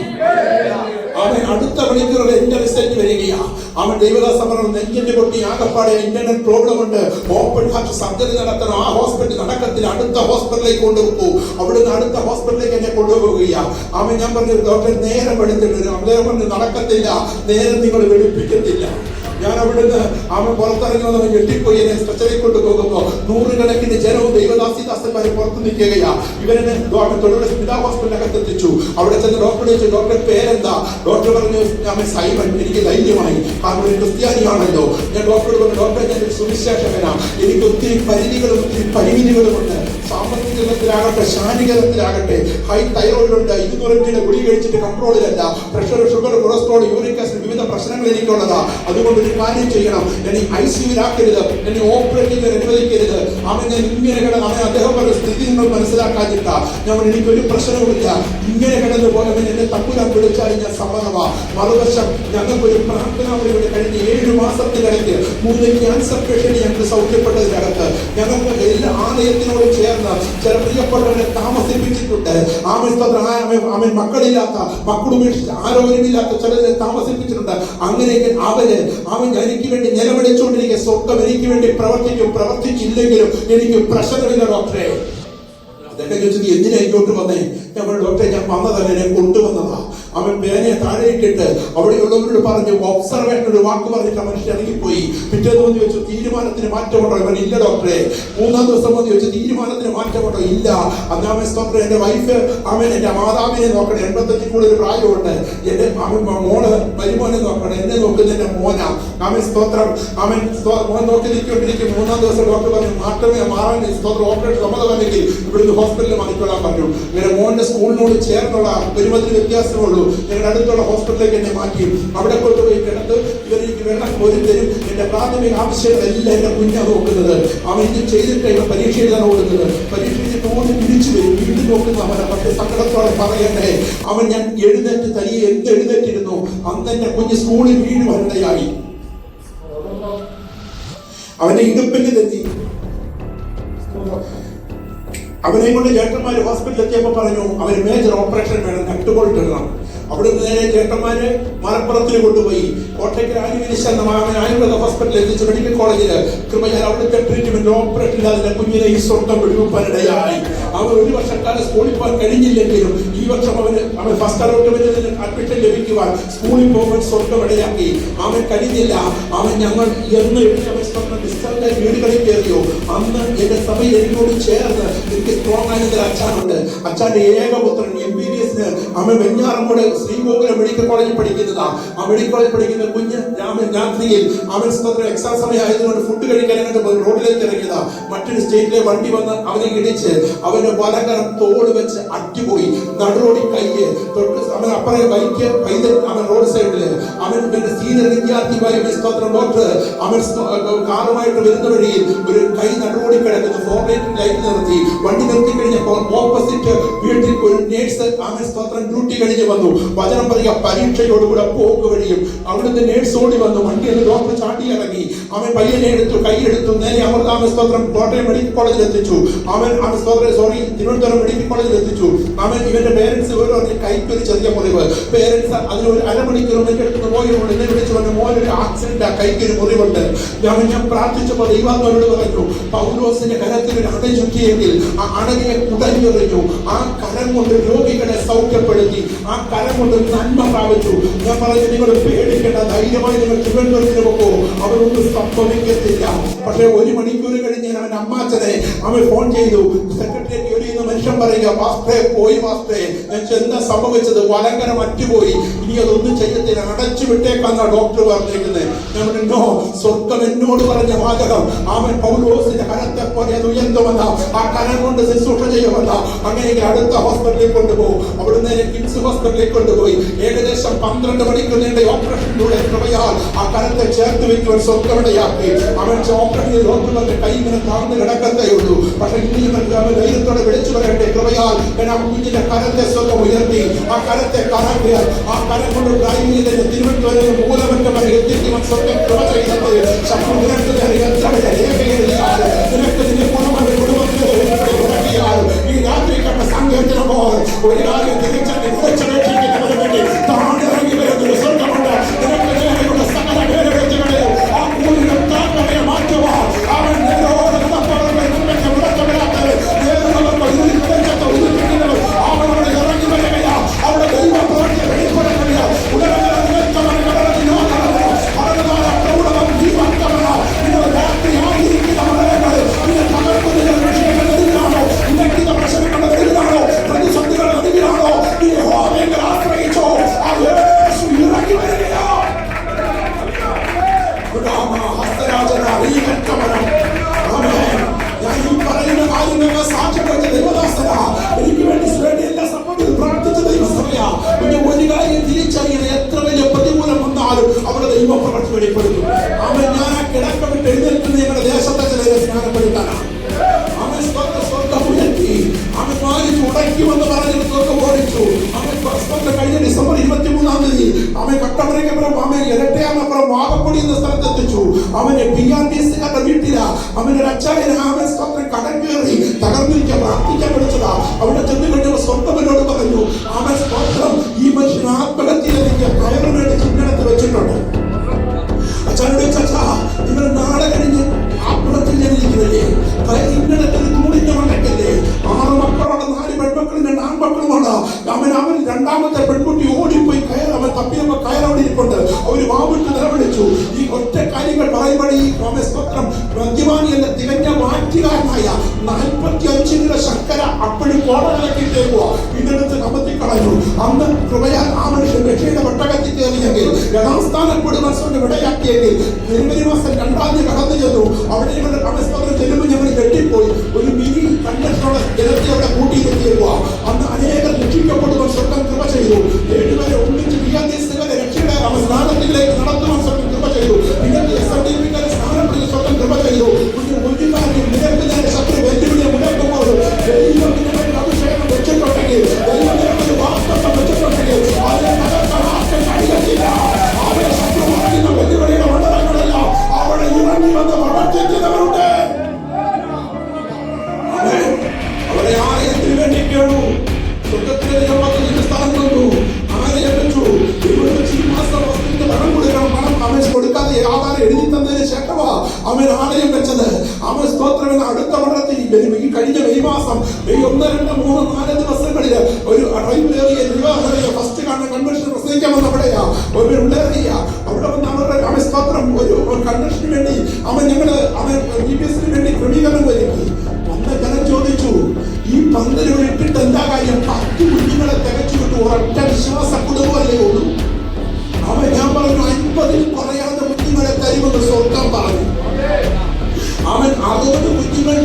അവൻ അടുത്ത മണിക്കൂറിൽ എന്റെ റിസൾട്ട് വരികയാ. അവൻ ദൈവദാസ പറഞ്ഞു, നെഞ്ചിന്റെ പൊട്ടി ആകപ്പാടെ ഇന്റർനെറ്റ് പ്രോബ്ലം ഉണ്ട്, ഓപ്പൺ ഹാർട്ട് സർജറി നടത്തണം. ആ ഹോസ്പിറ്റൽ നടക്കത്തിൽ അടുത്ത ഹോസ്പിറ്റലിലേക്ക് കൊണ്ടുപോകും. അവിടുന്ന് അടുത്ത ഹോസ്പിറ്റലിലേക്ക് എന്നെ കൊണ്ടുപോവുകയാ. അവൻ ഞാൻ പറഞ്ഞു, ഡോക്ടർ നേരം എടുത്തിട്ടുണ്ട്. അദ്ദേഹം പറഞ്ഞു, നടക്കത്തില്ല, നേരം നിങ്ങൾ വെളുപ്പിക്കത്തില്ല. ഞാൻ അവിടുന്ന് അവൻ പുറത്തിറങ്ങി വന്നവൻ ഞെട്ടിപ്പോയി. എന്നെ സ്ട്രെച്ചറിൽ കൊണ്ടുപോകുമ്പോ 100 കണക്കിന് ജനവും ദൈവദാസിദാസന്മാരും പുറത്തു നിൽക്കുകയാ. ഇവരെ തൊഴിലുള്ള സ്മിത ഹോസ്പിറ്റലിനകത്ത് എത്തിച്ചു. അവിടെ ചെന്ന് ഡോക്ടർ ചോദിച്ചു, ഡോക്ടർ പേരെന്താ? ഡോക്ടർ പറഞ്ഞു, ഞാൻ സൈമൺ. എനിക്ക് ധൈര്യമായി, കാരണം ഒരു ക്രിസ്ത്യാനിയാണല്ലോ. ഞാൻ ഡോക്ടറോട് പറഞ്ഞു, ഡോക്ടർ ഞാൻ ഒരു സുവിശേഷകനാ, എനിക്ക് ഒത്തിരി പരിധികളും ഒത്തിരി പരിമിതികളുമുണ്ട്. സാമ്പത്തികത്തിലാകട്ടെ ശാരീരികത്തിലാകട്ടെ ഹൈ തൈറോയിഡ് ഉണ്ട്, 200 ഗുളിക കഴിച്ചിട്ട് കൺട്രോളിലല്ല, pressure sugar cholesterol uric acid വിവിധ പ്രശ്നങ്ങൾ എനിക്കുള്ളതാ. അതുകൊണ്ട് ഒരു കാര്യം ചെയ്യണം, എന്നെ ICUലാക്കരുത്, എന്നെ ഓപ്പറേറ്റ് അനുവദിക്കരുത്. അവൻ ഞാൻ ഇങ്ങനെ കിടന്ന് അവൻ അദ്ദേഹം പറഞ്ഞ സ്ഥിതി നിങ്ങൾ മനസ്സിലാക്കാതിട്ട ഞാൻ എനിക്കൊരു പ്രശ്നവുമില്ല. ഇങ്ങനെ കിടന്നു പോയവൻ എന്നെ തപ്പുരാൻ വിളിച്ചാൽ ഞാൻ സമ്മതമാ. മറുവശം ഞങ്ങൾക്കൊരു പ്രാർത്ഥന ഇവിടെ കഴിഞ്ഞ 7 മാസത്തിനിടയ്ക്ക് 3 ക്യാൻസർ പേഷ്യന്റ് ഞങ്ങൾക്ക് സൗഖ്യപ്പെട്ടതിനകത്ത് ഞങ്ങൾക്ക് എല്ലാ ആലയത്തിനോട് ചേർന്ന് ചില പ്രിയപ്പെട്ടവരെ താമസിപ്പിച്ചിട്ടുണ്ട്. അവൻ മക്കളില്ലാത്ത മക്കളുപേക്ഷിച്ച് ആരോഗ്യമില്ലാത്ത ചിലരെ താമസിപ്പിച്ചിട്ടുണ്ട്. അങ്ങനെയെങ്കിൽ അവൻ എനിക്ക് വേണ്ടി നിലവിളിച്ചുകൊണ്ടിരിക്കുക. സ്വർഗം എനിക്ക് വേണ്ടി പ്രവർത്തിക്കും. പ്രവർത്തിച്ചില്ലെങ്കിലും എനിക്ക് പ്രശ്നമില്ല ഡോക്ടറെ. അതൊക്കെ ചോദിച്ചത് എന്തിനാ ഇങ്ങോട്ട് വന്നേ? ഞാൻ ഡോക്ടറെ ഞാൻ വന്നതല്ല, എന്നെ കൊണ്ടുവന്നതാ. അവൻ പേനയെ താഴെയിട്ടിട്ട് അവിടെയുള്ളവരോട് പറഞ്ഞു, ഒബ്സർവേഷൻ ഒരു വാക്ക് പറഞ്ഞിട്ട് മനുഷ്യൻ ഇറങ്ങിപ്പോയി. പിറ്റേന്ന് വന്ന് ചോദിച്ചു, തീരുമാനത്തിന് മാറ്റമുണ്ടോ? ഇവൻ ഇല്ല ഡോക്ടറെ. 3-ാം ദിവസം വന്ന് ചോദിച്ചു, തീരുമാനത്തിന് മാറ്റമുണ്ടോ? ഇല്ല. അന്നാമൻ സ്തോത്രം. എന്റെ വൈഫ് എന്റെ മാതാവിനെ നോക്കണം, 85 കൂടുതൽ പ്രായമുണ്ട്. എന്റെ മോള് മരുമോനെ നോക്കണം, എന്നെ നോക്കുന്ന എന്റെ മോനാ. അവൻ സ്തോത്രം. മോൻ നോക്കി നിൽക്കൊണ്ടിരിക്കും. 3-ാം ദിവസം ഡോക്ടർ പറഞ്ഞു, മാറാൻ സ്തോത്രം ഓപ്പറേഷൻ സമ്മതമല്ലെങ്കിൽ ഇവിടുന്ന് ഹോസ്പിറ്റലിൽ മാറ്റിക്കൊള്ളാൻ പറഞ്ഞു. ഇങ്ങനെ മോന്റെ സ്കൂളിനോട് ചേർന്നുള്ള ഒരുമത്തിന് വ്യത്യാസമുള്ളൂ. ഞങ്ങളുടെ അടുത്തുള്ള ഹോസ്പിറ്റലിലേക്ക് എന്നെ മാറ്റി. അവിടെ കൊണ്ടുപോയി കിടത്ത് ഇവരെനിക്ക് വെള്ളം കോരി തരും. എന്റെ പ്രാഥമിക ആവശ്യങ്ങളെല്ലാം എന്റെ കുഞ്ഞാ നോക്കുന്നത്. അവൻ ഇത് ചെയ്തിട്ട് ഇവ പരീക്ഷ എഴുതാൻ കൊടുക്കുന്നത്. പരീക്ഷ എഴുതിട്ട് ഓടി തിരിച്ചു വരും. വീണ്ടും നോക്കുന്ന അവനെ പക്ഷെ സങ്കടത്തോടെ പറയണ്ടേ, അവൻ ഞാൻ എഴുന്നേറ്റ് തനിയെ എഴുന്നേറ്റിരുന്നു. അന്ന് എന്റെ കുഞ്ഞ് സ്കൂളിൽ വീഴുവാനിടയായി. അവന്റെ ഇടുപ്പിന് തെറ്റി. അവനെ കൊണ്ട് ചേട്ടന്മാര് ഹോസ്പിറ്റലിൽ എത്തിയപ്പോ പറഞ്ഞു, അവന് മേജർ ഓപ്പറേഷൻ വേണം, നട്ടുബോൾട്ട് ഇടണം. അവിടുന്ന് നേരെ ചേട്ടന്മാര് മലപ്പുറത്തിൽ കൊണ്ടുപോയി. കോട്ടയ്ക്ക് ആയുർവേദ ഹോസ്പിറ്റലിൽ എത്തിച്ചു. മെഡിക്കൽ കോളേജില് കൃപയാൽ അവിടുത്തെ ട്രീറ്റ്മെന്റ് ഓപ്പറേഷൻ അതിന്റെ കുഞ്ഞിനെ ഈ സ്വർഗം വിടുവിപ്പാനിടയായി. അവൻ 1 വർഷക്കാലം സ്കൂളിൽ പോകാൻ കഴിഞ്ഞില്ലെങ്കിലും ഈ വർഷം അവൻ ഫസ്റ്റ് അലോട്ട്മെന്റിൽ അഡ്മിഷൻ ലഭിക്കുവാൻ സ്കൂളിൽ പോകാൻ സ്വർഗം ഇടയാക്കി. അവൻ കഴിഞ്ഞില്ല. അവൻ ഞങ്ങൾ എന്ന് ഡിസ്ചാർജായി വീടുകളിൽ കയറിയോ അന്ന് എന്റെ സഭയിൽ എന്നോട് ചേർന്ന് എനിക്ക് സ്ട്രോങ് ആയതിൽ അച്ഛനുണ്ട്. അച്ഛന്റെ ഏകപുത്രൻ MBBS അവൻ വെഞ്ഞാറമ്മൂട് ശ്രീഗോകുലം മെഡിക്കൽ കോളേജിൽ പഠിക്കുന്നതാ. ആ മെഡിക്കൽ കോളേജിൽ പഠിക്കുന്ന കുഞ്ഞ് രാത്രിയിൽ അവൻ എക്സാം സമയം ആയതുകൊണ്ട് ഫുഡ് കഴിക്കാനായിട്ട് റോഡിലേക്ക് ഇറങ്ങിയതാ. മറ്റൊരു സ്റ്റേറ്റിലെ വണ്ടി വന്ന് അവനെ ഇടിച്ച് അവന്റെ വലകരം തോട് വെച്ച് അറ്റുപോയി. നടുറോടി കയ്യ് തൊട്ട് അവൻ അപ്പുറം ബൈക്ക് പൈതൽ അവൻ റോഡ് സൈഡില്. അവൻ സീനിയർ വിദ്യാർത്ഥിയായ ഡോക്ടർ അവൻ കാറുമായിട്ട് വരുന്ന വഴിയിൽ ഒരു കൈ നടുറോടി കിടക്കുന്നു. 4 ലൈറ്റ് നിർത്തി. വണ്ടി നിർത്തി കഴിഞ്ഞപ്പോൾ ഓപ്പോസിറ്റ് വീട്ടിൽ ഒരു നേഴ്സ് അവൻ സ്തോത്രം ഡ്യൂട്ടി കഴിഞ്ഞ് വന്നു. വചനം പറയുക, പരീക്ഷയോടുകൂടെ പോക്ക് വഴിയും അവിടുത്തെ നേഴ്സ് ഓടി വന്നു. വണ്ടിയിൽ ഡോക്ടർ ചാടി ഇറങ്ങി. അവൻ പയ്യനെ എടുത്തു, കൈയെടുത്തു, നേരെ അമൃതാമ സ്തോത്രം കോട്ടയം മെഡിക്കൽ കോളേജിൽ എത്തിച്ചു. അവൻ തിരുവനന്തപുരം മെഡിക്കൽ കോളേജിൽ എത്തിച്ചു. അവൻ ഇവന്റെ പേരൻസ് ഓരോ കൈക്കൊരു ചെറിയ മുറിവ്. പേരൻസ് അതിനൊരു അരമണിക്കൂർ എടുക്കുന്ന പോയോട് എന്നെ വിളിച്ചു പറഞ്ഞു, മോനൊരു ആക്സിഡന്റ്, കൈക്കൊരു മുറിവുണ്ട്. ഞാൻ പ്രാർത്ഥിച്ചപ്പോൾ ദൈവാത്മാവോട് പറഞ്ഞു, പൗലോസിന്റെ കരത്തിൽ ഒരു അണ ചുറ്റിയെങ്കിൽ ആ അണയെ കുടഞ്ഞെറിഞ്ഞു. ആ കരം കൊണ്ട് രോഗികളെ സൗഖ്യപ്പെടുത്തി. ആ കരം കൊണ്ട് നന്മ പ്രാപിച്ചു. ഞാൻ പറഞ്ഞു, നിങ്ങൾ പേടിക്കേണ്ട, ധൈര്യമായി നിങ്ങൾ തിരുവനന്തപുരത്തിന് പോകുമോ, അവരൊന്നും സംഭവിക്കത്തില്ല. പക്ഷെ 1 മണിക്കൂർ കഴിഞ്ഞ് അവൻ അമ്മാച്ചനെ അവൻ ഫോൺ ചെയ്തു. സെക്രട്ടറിയേറ്റ് ജോലി ചെയ്യുന്ന മനുഷ്യൻ പറയുക, പാസ്റ്റേ പോയി പാസ്റ്റേ, എന്താ സംഭവിച്ചത്, വലങ്കര മറ്റുപോയി, ഇനി അതൊന്നും ചെയ്യത്തില്ല, അടച്ചു വിട്ടേക്കാന്ന ഡോക്ടർ പറഞ്ഞേക്കുന്നത്. ഞാൻ പറഞ്ഞു, സ്വർഗം എന്നോട് പറഞ്ഞ വാചകം, അവൻ പൗലോസിന്റെ കരത്തെ പോലെ അത് ഉയർത്തുമെന്ന, ആ കരം കൊണ്ട് ശുശ്രൂഷ ചെയ്യുമെന്ന. അങ്ങനെയെങ്കിൽ അടുത്ത ഹോസ്പിറ്റലിൽ കൊണ്ടുപോകും. അവിടുന്ന് കിംസ് ഹോസ്പിറ്റലിൽ കൊണ്ടുപോയി. ഏകദേശം 12 മണിക്കൂർ നീണ്ട ഓപ്പറേഷനിലൂടെ കൃപയാൽ ആ കരത്തെ ചേർത്ത് വെക്കുവാൻ സ്വർഗമിടയാക്കി. അവൻ ഓപ്പറേഷൻ ഡോക്ടർ വന്ന് കൈ ഇങ്ങനെ താഴ്ന്നു കിടക്കത്തേ ഉള്ളൂ. പക്ഷെ ഇനിയും അവൻ ധൈര്യത്തോടെ വിളിച്ചു വരട്ടെ, കൃപയാൽ ആ കുഞ്ഞിന്റെ കരത്തെ സ്വർഗം ഉയർത്തി. ആ കരത്തെ കരക്ക് ആ കരം കൊണ്ട് ഡ്രൈവ് ചെയ്തതിന് തിരുവനന്തപുരം മൂലമറ്റം വരെ എത്തിക്കുവാൻ സ്വർഗം കൃപ ചെയ്തത്. ശത്രു നിനക്ക് എത്ര വലിയ രേഖയെഴുതിയാൽ, നിനക്ക് നിന്റെ കുടുംബത്തിന് ഈ രാത്രി കണ്ട സംഘത്തിനുമ്പോൾ ഒരു കാര്യം തിരിച്ചറിയിക്കുന്നതിന് വേണ്ടി താണിറങ്ങി വരുന്നൊരു സ്വർഗമുണ്ട്. നിനക്ക് നേരെയുള്ള സകല വേദനകളെ ആ കൂലിനെ താഴ്വരെ മാറ്റുവാൻ അവൻ നേരോട് അവനോട് ഇറങ്ങി വരികയാ. അവിടെ ദൈവ പ്രവൃത്തി വെളിപ്പെടുത്തുക. ഉടനെ രാത്രി ആയിരിക്കുന്ന മരണങ്ങൾ ഇത് തകർക്കുന്നതിന് വിഷയങ്ങളിലാണോ, ഇന്നത്തെ പ്രശ്നങ്ങളുടെ പേരിലാണോ, പ്രതിസന്ധികളുടെ നടുവിലാണോ, ഈ യഹോവയെ ആശ്രയിച്ചോ, ആ യേശു ഇറങ്ങി വരികയാ. ഞാൻ ഈ പറയുന്ന കാര്യങ്ങൾ സാക്ഷ്യപ്പെടുത്ത ദൈവദാസനാ. എനിക്ക് വേണ്ടി എല്ലാ സമയത്തും പ്രാർത്ഥിച്ച ദൈവസഭയാ. ഒരു കാര്യം തിരിച്ചറിയണം, എത്ര വലിയ പ്രതികൂലം വന്നാലും അവിടെ ദൈവപ്രവൃത്തി വെളിപ്പെടുത്തും. അവൻ ഞാൻ ആ കിടക്ക വിട്ട് എഴുന്നേൽക്കുന്ന ഞങ്ങളുടെ ദേശത്തെ ചിലരെ സ്നാനപ്പെടുത്താനാണ്. അവൻ സ്വർഗം ഉയർത്തി, അവൻ വാരിച്ച് ഉടയ്ക്കുമെന്ന് പറഞ്ഞ് സ്വർഗം ഓടിച്ചു. അവൻ കഴിഞ്ഞ ഡിസംബർ 23-ാം തീയതി അവൻ കട്ടമരയ്ക്കപ്പുറം അവൻ ഇരട്ടയാമപ്പുറം വാകപ്പൊടി എന്ന സ്ഥലത്തെത്തിച്ചു. അവന് PRDSകാരുടെ വീട്ടിലാ. അവന്റെ അച്ചായനെ അവൻ സ്വന്തം കടൽ കയറി തകർന്നിരിക്കാൻ പ്രാർത്ഥിക്കാൻ വിളിച്ചതാ. അവിടെ ചെന്ന് കഴിഞ്ഞപ്പോൾ സ്വർഗമനോട് പറഞ്ഞു, അവൻ സ്തോത്രം, ഈ മനുഷ്യൻ ആത്മഹത്യയിലേക്ക് കയറിന് വേണ്ടി ചിഹ്നത്ത് വെച്ചിട്ടുണ്ട്. അച്ഛനോട് ചച്ചാ, നിങ്ങൾ നാളെ കഴിഞ്ഞ് ആത്മഹത്യ ചെയ്തിരിക്കുന്നില്ലേ, ഇന്നലത്തെ തൂണിന്റെ മണ്ടക്കല്ലേ, 6 മക്കളുണ്ട്, 4 പെൺമക്കളും 2 ആൺമക്കളുമാണ്. അവൻ രണ്ടാമത്തെ പെൺകുട്ടി ഓടിപ്പോയി കയർ, അവൻ തപ്പിയപ്പോ കയറവിടെ ഇരിപ്പുണ്ട്. അവര് വാവിട്ട് നിലവിളിച്ചു. ഈ ഒറ്റ കാര്യങ്ങൾ പറയുമ്പോൾ ഈ സ്തോത്രം മദ്യപാനിയല്ല, തികഞ്ഞ മാറ്റുകാരനായ 45 കിലോ ശർക്കര അപ്പോഴും കോടകളക്കിട്ടേക്കുക ഇതെടുത്ത് കമത്തിക്കളഞ്ഞു. അന്ന് കൃപയാൽ ആ മനുഷ്യൻ രക്ഷയുടെ ഒട്ടകത്തിൽ കയറിയെങ്കിൽ, യഥാസ്ഥാനപ്പെടുവാൻ വിടയാക്കിയെങ്കിൽ, ജനുവരി മാസം 2-ാം തീയതി കടന്നു ചെന്നു. അവിടെ ഞങ്ങളുടെ കമസ്തോത്രം ചെല്ലുമ്പോൾ ഞങ്ങൾ കെട്ടിപ്പോയി. ഒരു മിനി കൺവെൻഷനുള്ള ജനത്തെ അവിടെ കൂട്ടിയിരുത്തിയേക്കുക. അന്ന് അനേകം രക്ഷിക്കപ്പെടുവാൻ സ്വർഗം കൃപ ചെയ്തു. 7 പേരെ ഒന്നിച്ച് PRDSകാരെ രക്ഷയുടെ സ്നാനത്തിലേക്ക് നടത്തുവാൻ സ്വർഗം കൃപ ചെയ്തു. നിങ്ങൾക്ക് SNDPക്കാരെ സ്നാനപ്പെടുന്ന സ്വർഗം കൃപ ചെയ്തു. ഒരു കാര്യം നിരപ്പിനെ ശത്രു വെല്ലുവിളിയെ മുടക്കുമ്പോൾ ദൈവത്തിന് വേണ്ടി അഭിഷേകം വെച്ചിട്ടുണ്ടെങ്കിൽ, ദൈവത്തിന് വാസ്തവം വെച്ചിട്ടുണ്ടെങ്കിൽ അതിനെ തകർക്കാൻ ആർക്കും കഴിയത്തില്ല. അവരെ ശത്രുവാക്കുന്ന വെല്ലുവിളിയുടെ മണ്ഡലങ്ങളല്ല അവിടെ ഇറങ്ങി വന്ന് പ്രവർത്തിക്കുന്നവരുണ്ട്. അവരെ ആലയത്തിന് വേണ്ടി കേളു. സ്വർഗത്തിലെ ദൈവത്തിന് സ്ഥലം തന്നു, ആലയം വെച്ചു. ഇവിടെ വെച്ച് ഈ മാസം വസ്തുവിന്റെ പണം കൊടുക്കണം. പണം അവൻ കൊടുക്കാതെ ആധാരം എഴുതി തന്നതിന് ശേഷമാ അവൻ ആലയം വെച്ചത്. അവൻ സ്തോത്രം എന്ന അടുത്ത മണ്ഡലത്തിൽ ഈ കഴിഞ്ഞ മെയ് മാസം, മെയ് 1, 2, 3, 4 ദിവസങ്ങളിൽ ഒരു ട്രൈബലേറിയ ഫസ്റ്റ് കാണുന്ന കൺവെൻഷൻ പ്രസംഗിക്കാൻ വന്ന അവിടെയാ ഒരു ഉള്ളേറിയ. അവിടെ വന്ന് അവൻ സ്തോത്രം ഒരു കൺവെൻഷന് വേണ്ടി അവൻ GPS വേണ്ടി ക്രമീകരണം ഒരുക്കി. വന്ന ജനം ചോദിച്ചു, ഈ പന്തല് ഇട്ടിട്ട് എന്താ കാര്യം? 10 കുഞ്ഞുങ്ങളെ തികച്ചു വിട്ടു. ഒരൊറ്റ വിശ്വാസ കുടുംബമല്ലേ ഉള്ളൂ. അവൻ ഞാൻ പറഞ്ഞു, 50-ൽ കുറയാതെ കുഞ്ഞുങ്ങളെ തരുമെന്ന് സ്വർഗം പറഞ്ഞു. അവൻ 60 കുഞ്ഞുങ്ങൾ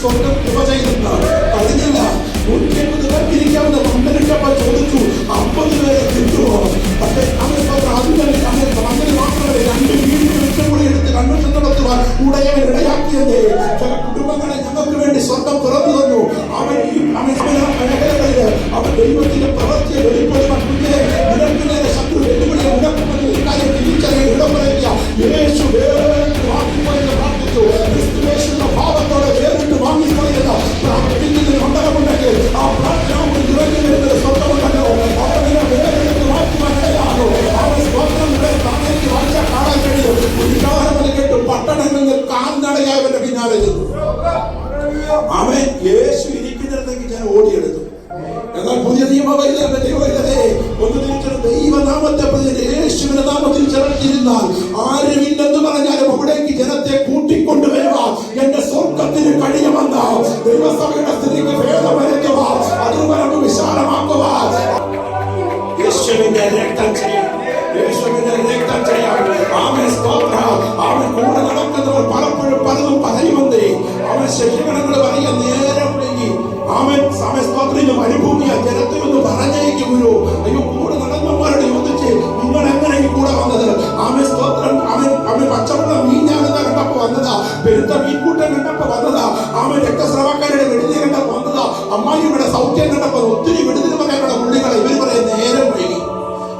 സ്വർഗം കൃപ ചെയ്യുന്നതാണ്. കഴിഞ്ഞില്ല, 150 പേർക്കിരിക്കാവുന്ന പന്തലിട്ടപ്പോൾ ചോദിച്ചു, 50 പേരെ കിട്ടുമോ? പക്ഷേ അവൻ പന്തല് മാത്രമല്ല, 2 വീടിന് വെച്ചുകൂടി എടുത്ത് കൺവെൻഷൻ നടത്തുവാൻ ഉടയവൻ ഇടയാക്കിയതേ. ചില കുടുംബങ്ങളെ ഞങ്ങൾക്ക് വേണ്ടി സ്വർഗം തുറന്നു തന്നു. അവൻ മേഖലകളില് അവൻ ദൈവത്തിന്റെ പ്രവൃത്തിയെ വെളിപ്പെടുവാൻ കുഞ്ഞിനെ നിനക്ക് നേരെ ശത്രു വെല്ലുവിളിയെ മുടക്കുമെന്ന് ഈ കാര്യം തിരിച്ചറിയാൻ ഇടപെടുക. യേശു വേറിട്ട് വാങ്ങിപ്പോയെന്ന് പ്രാർത്ഥിച്ചു. ക്രിസ്തുവേശുവിന്റെ ഭാവത്തോടെ വേറിട്ട് വാങ്ങിപ്പോയെന്ന് പ്രാർത്ഥിക്കുന്നതിന് മണ്ഡലമുണ്ടെങ്കിൽ ആ പ്രാർത്ഥന ഇറങ്ങി വരുന്നത് സ്വർഗമുണ്ടല്ലോ. അവനെ വേറിട്ട് മാറ്റുവാനിടയാകോ. അവൻ സ്വർഗങ്ങളെ താഴേക്ക് വായിച്ചാൽ കാണാൻ കഴിയും. ഉദ്ഘാടനം കേട്ട് പട്ടണങ്ങളിൽ കാൽനടയായവന്റെ പിന്നാലെ ചെന്നു. അവൻ യേശു ഇരിക്കുന്നിടത്തേക്ക് ഞാൻ ഓടിയെടുത്തു. എന്നാൽ പുതിയ നിയമവൈദ്യരുടെ ദൈവവൈദ്യരെ ഒന്ന് തിരിച്ചൊരു ദൈവനാമത്തെ പ്രതി യേശുവിന്റെ നാമത്തിൽ ചേർത്തിരുന്നാൽ ആരുമില്ലെന്ന് പറഞ്ഞാലും അവിടേക്ക് ജനത്തെ കൂട്ടിക്കൊണ്ടുവരുക എന്റെ സ്വർഗത്തിന് കഴിയുമെന്ന ദൈവസഭയുടെ സ്ഥിതിക്ക് ഭേദം വരുത്തുക, അതിർവരമ്പ് വിശാലമാക്കുക. യേശുവിന്റെ രക്തം ചെയ്യാം, യേശുവിന്റെ രക്തം ചെയ്യാം. ആമേൻ, സ്തോത്രം. ആമേൻ. കൂടെ നടക്കുന്നവർ പലപ്പോഴും പലതും പറയുമെന്നേ അവൻ ശിക്ഷകണങ്ങൾ പറയാൻ നേരം വൈകി. ആമേൻ. സ്തോത്രം. മരുഭൂമിയ ജനത്തിനൊന്ന് പറഞ്ഞേക്ക് ഗുരു. അയ്യോ, കൂടെ നടന്നവരോട് ചോദിച്ച് നിങ്ങൾ എങ്ങനെ ഈ കൂടെ വന്നത്? ആമേൻ, സ്തോത്രം. അവൻ പച്ചവെള്ളം മീഞ്ഞാണെന്ന് കണ്ടപ്പോ വന്നതാ, പെരുത്ത മീൻകൂട്ടം കണ്ടപ്പോ വന്നതാ, ആമൻ രക്തസ്രവക്കാരുടെ വിടുതൽ കണ്ടപ്പോ വന്നതാ, അമ്മായിയുടെ സൗഖ്യം കണ്ടപ്പോ ഒത്തിരി വിടുതൽ പറയാനുള്ള പുള്ളികളെ ഇവർ പറയാൻ നേരം വൈകി.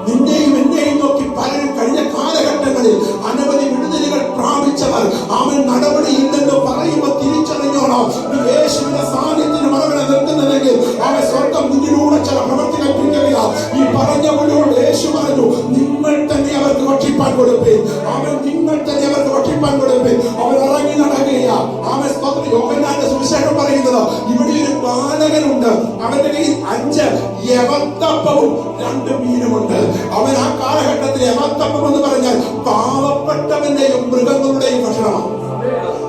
നിന്നെയും എന്നെയും നോക്കി പലരും കഴിഞ്ഞ കാലഘട്ടങ്ങളിൽ അനവധി വിടുതലുകൾ പ്രാപിച്ചവർ അവൻ നടപടിയില്ലെന്ന് പറയുമ്പോൾ തിരിച്ചറിഞ്ഞോളാം. നീ യേശുവിന്റെ സാന്നിധ്യത്തിന് മറവിനെ നിൽക്കുന്നുണ്ടെങ്കിൽ അവൻ സ്വർഗം നിന്നിലൂടെ ചില പ്രവൃത്തി കൽപ്പിക്കുകയാ. ഈ പറഞ്ഞവരോട് യേശു പറഞ്ഞു, നിങ്ങൾ തന്നെ അവർക്ക് ഭക്ഷിപ്പാൻ കൊടുപ്പേൻ. അവൻ നിങ്ങൾ തന്നെ അവർക്ക് ഭക്ഷിപ്പാൻ കൊടുപ്പേൻ. അവൻ ഇറങ്ങി നടക്കുകയാ. അവൻ സ്തോത്രം. യോഹന്നാന്റെ സുവിശേഷം പറയുന്നത്, ഇവിടെ ഒരു ബാലകനുണ്ട്, അവന്റെ കയ്യിൽ 5 യവത്തപ്പവും 2 മീനുമുണ്ട്. അവൻ ആ കാലഘട്ടത്തിൽ യവത്തപ്പം എന്ന് പറഞ്ഞാൽ പാവപ്പെട്ടവന്റെയും മൃഗങ്ങളുടെയും ഭക്ഷണമാണ്.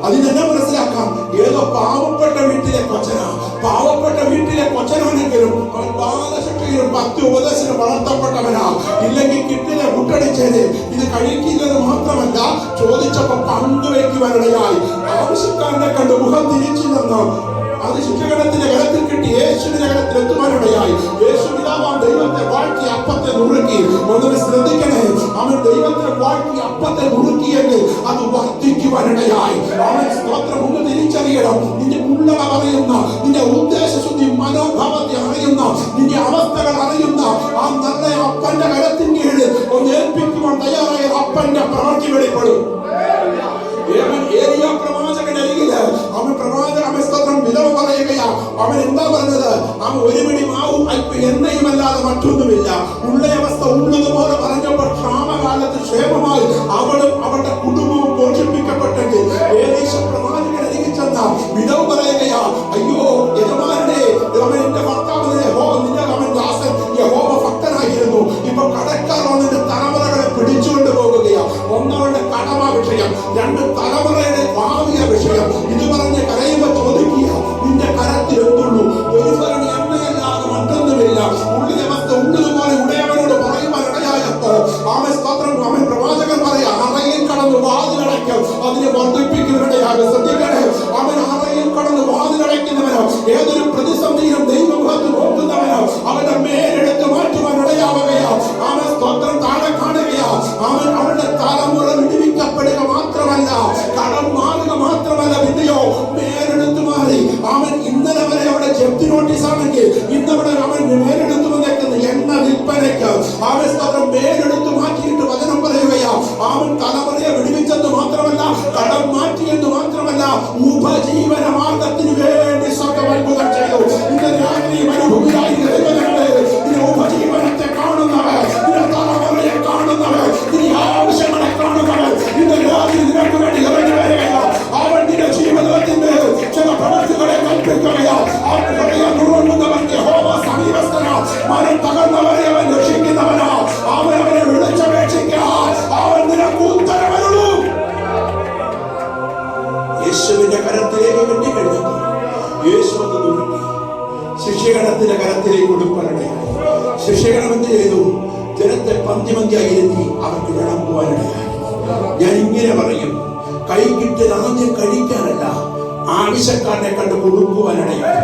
അതിനെന്നെ മനസ്സിലാക്കാം, ഏതോ പാവപ്പെട്ട വീട്ടിലെ കൊച്ചനാ. പാവപ്പെട്ട വീട്ടിലെ കൊച്ചനാണെങ്കിലും അവൻ ബാലശക്തിയിലും 10 ഉപദേശത്തിന് വളർത്തപ്പെട്ടവനാ. ഇല്ലെങ്കിൽ കിട്ടിയ മുട്ടടിച്ചേനെ. ഇത് കഴിക്കുന്നത് മാത്രമല്ല, ചോദിച്ചപ്പോ പങ്കുവയ്ക്കുവാനിടയായി. ആവശ്യക്കാരനെ കണ്ട് മുഖം തിരിച്ചില്ലെന്ന് അത് ശിക്ഷകണത്തിന്റെ കരത്തിൽ കിട്ടി യേശുവിന്റെ കരത്തിൽ എത്തുവാനിടയായി. യേശു പിതാവാം ദൈവത്തെ വാഴ്ത്തി അപ്പത്തെ നുറുക്കി. ഒന്നിനെ ശ്രദ്ധിക്കണേ, അവൻ ദൈവത്തെ വാഴ്ത്തി അപ്പത്തെ നുറുക്കിയെങ്കിൽ അത് വർദ്ധിക്കുവാനിടയായി. അവൻ സ്തോത്രം. ഒന്ന് തിരിച്ചറിയണം, നിന്റെ ഉള്ളവ അറിയുന്ന, നിന്റെ ഉദ്ദേശശുദ്ധി മനോഭാവത്തെ അറിയുന്ന, നിന്റെ അവസ്ഥകൾ അറിയുന്ന ആ നല്ല അപ്പന്റെ കരത്തിൻ കീഴിൽ ഒന്ന് ഏൽപ്പിക്കുവാൻ തയ്യാറായ അപ്പന്റെ പ്രവൃത്തി വെളിപ്പെടും. ഏലിയ പ്രവാചകൻ അരികില് അവൻ സ്തോത്രം വിധവ പറയുകയാ. അവൻ എന്താ പറഞ്ഞത്? അവൻ 1 പിടി മാവും അല്പം എണ്ണയും അല്ലാതെ മറ്റൊന്നുമില്ല. ഉള്ള അവസ്ഥ ഉള്ളതുപോലെ പറഞ്ഞപ്പോൾ ക്ഷാമകാലത്ത് ക്ഷേമമായി അവളും അവളുടെ കുടുംബവും പോഷിപ്പിക്കപ്പെട്ടെങ്കിൽ ഏലീശ പ്രവാചകൻ അരികിൽ ചെന്ന വിധവ പറയുകയാ, അയ്യോ യജമാനനെ, അവൻ എന്റെ ഭർത്താവ് അവൻ ദാസൻ യഹോവ ഭക്തനായിരുന്നു. ഇപ്പൊ കടക്കാർ വന്നിട്ട് തലമുറകളെ പിടിച്ചുകൊണ്ട് പോകുകയാ. ഒന്നവരുടെ കടമ വിഷയം, 2 തലമുറയുടെ ഭാവിയ വിഷയം. ഇത് പറഞ്ഞ് കരയുമ്പോ ചോദിക്കുക, നിന്റെ കരത്തിൽ എന്തുള്ളൂ? ഒരു ഭരണി എണ്ണയല്ലാതെ മറ്റൊന്നുമില്ല. ഉള്ളിലവസ്ഥ ഉള്ളതുപോലെ ഉടയവനോട് പറയുവാൻ ഇടയായപ്പോ അവൻ സ്തോത്രം. അവൻ പ്രവാചകൻ പറയാ, അറയിൽ കടന്ന് വാതിലടയ്ക്കും, അതിനെ വർദ്ധിപ്പിക്കുന്നവരുടെയാകും. ശ്രദ്ധിക്കണേ, അവൻ അറയിൽ കടന്ന് വാതിലടയ്ക്കുന്നവനോ, ഏതൊരു പ്രതിസന്ധിയിലും ദൈവമുഖത്ത് നോക്കുന്നവനോ അവന്റെ മേലെടുത്ത് മാറ്റുവാൻ ഇടയാവുകയാ. അവൻ സ്തോത്രം താഴെ കാണുകയാ. അവൻ അവരുടെ തലമുറ വിടുവിക്കപ്പെടുക മാത്രമല്ല, കടം മാറുക മാത്രമല്ല, പിന്നെയോ മേലെടുത്ത് മാറി. അവൻ ഇന്നലെ വരെ അവിടെ ജപ്തി നോട്ടീസ് ആണെങ്കിൽ ഇന്നവിടെ അവൻ മേലെടുത്ത് വന്നേക്കുന്ന എണ്ണ വിൽപ്പനയ്ക്ക് അവൻ സ്തോത്രം മേലെടുത്ത് മാറ്റിയിട്ട് വചനം പറയുകയാ. അവൻ തലമുറയെ വിടുവിച്ചെന്ന് മാത്രമല്ല, കടം മാറ്റിയെന്ന് മാത്രമല്ല, ഉപജീവന മാർഗത്തിന് വേണ്ടി സ്വർഗ്ഗം അത്ഭുതം ചെയ്തു. ഇന്ന് രാത്രി മരുഭൂമിയായി ഉപജീവനത്തെ കാണുന്നവർ, തലമുറയെ കാണുന്നവർ, ആവശ്യങ്ങളെ കാണുന്നവർ ഇന്ന് രാത്രി നിനക്ക് വേണ്ടി ഇറങ്ങി വരികയാ. അവൻ നിന്റെ ജീവിതത്തിന്റെ ചില പ്രവൃത്തികളെ കൽപ്പിക്കുകയാ. അവൻ പറയാൻ ഉറങ്ങുന്നവർക്ക് യഹോവ സമീപസ്ഥനാ. മനം തകർന്നവരെ അവൻ രക്ഷിക്കുന്നവനാ. അവൻ അവരെ വിളിച്ചപേക്ഷിക്കാൻ അവൻ നിനക്ക് ഉത്തരവരുള്ളൂ. യേശുവിന്റെ കരത്തിലേക്ക് കിട്ടിക്കഴിഞ്ഞപ്പോൾ യേശു അത് നുറുക്കി ശിഷ്യഗണത്തിന്റെ കരത്തിലേക്ക് കൊടുക്കാനിടയായി. ശിഷ്യഗണം എന്ത് ചെയ്തു? ജനത്തെ പന്തിമന്തിയായി ഇരുത്തി അവർക്ക് വിളമ്പുവാനിടയായി. ഞാൻ ഇങ്ങനെ പറയും, കൈ കിട്ടിയത് ആദ്യം കഴിക്കാനല്ല, ആവശ്യക്കാരനെ കണ്ട് കൊടുക്കുവാനിടയായി.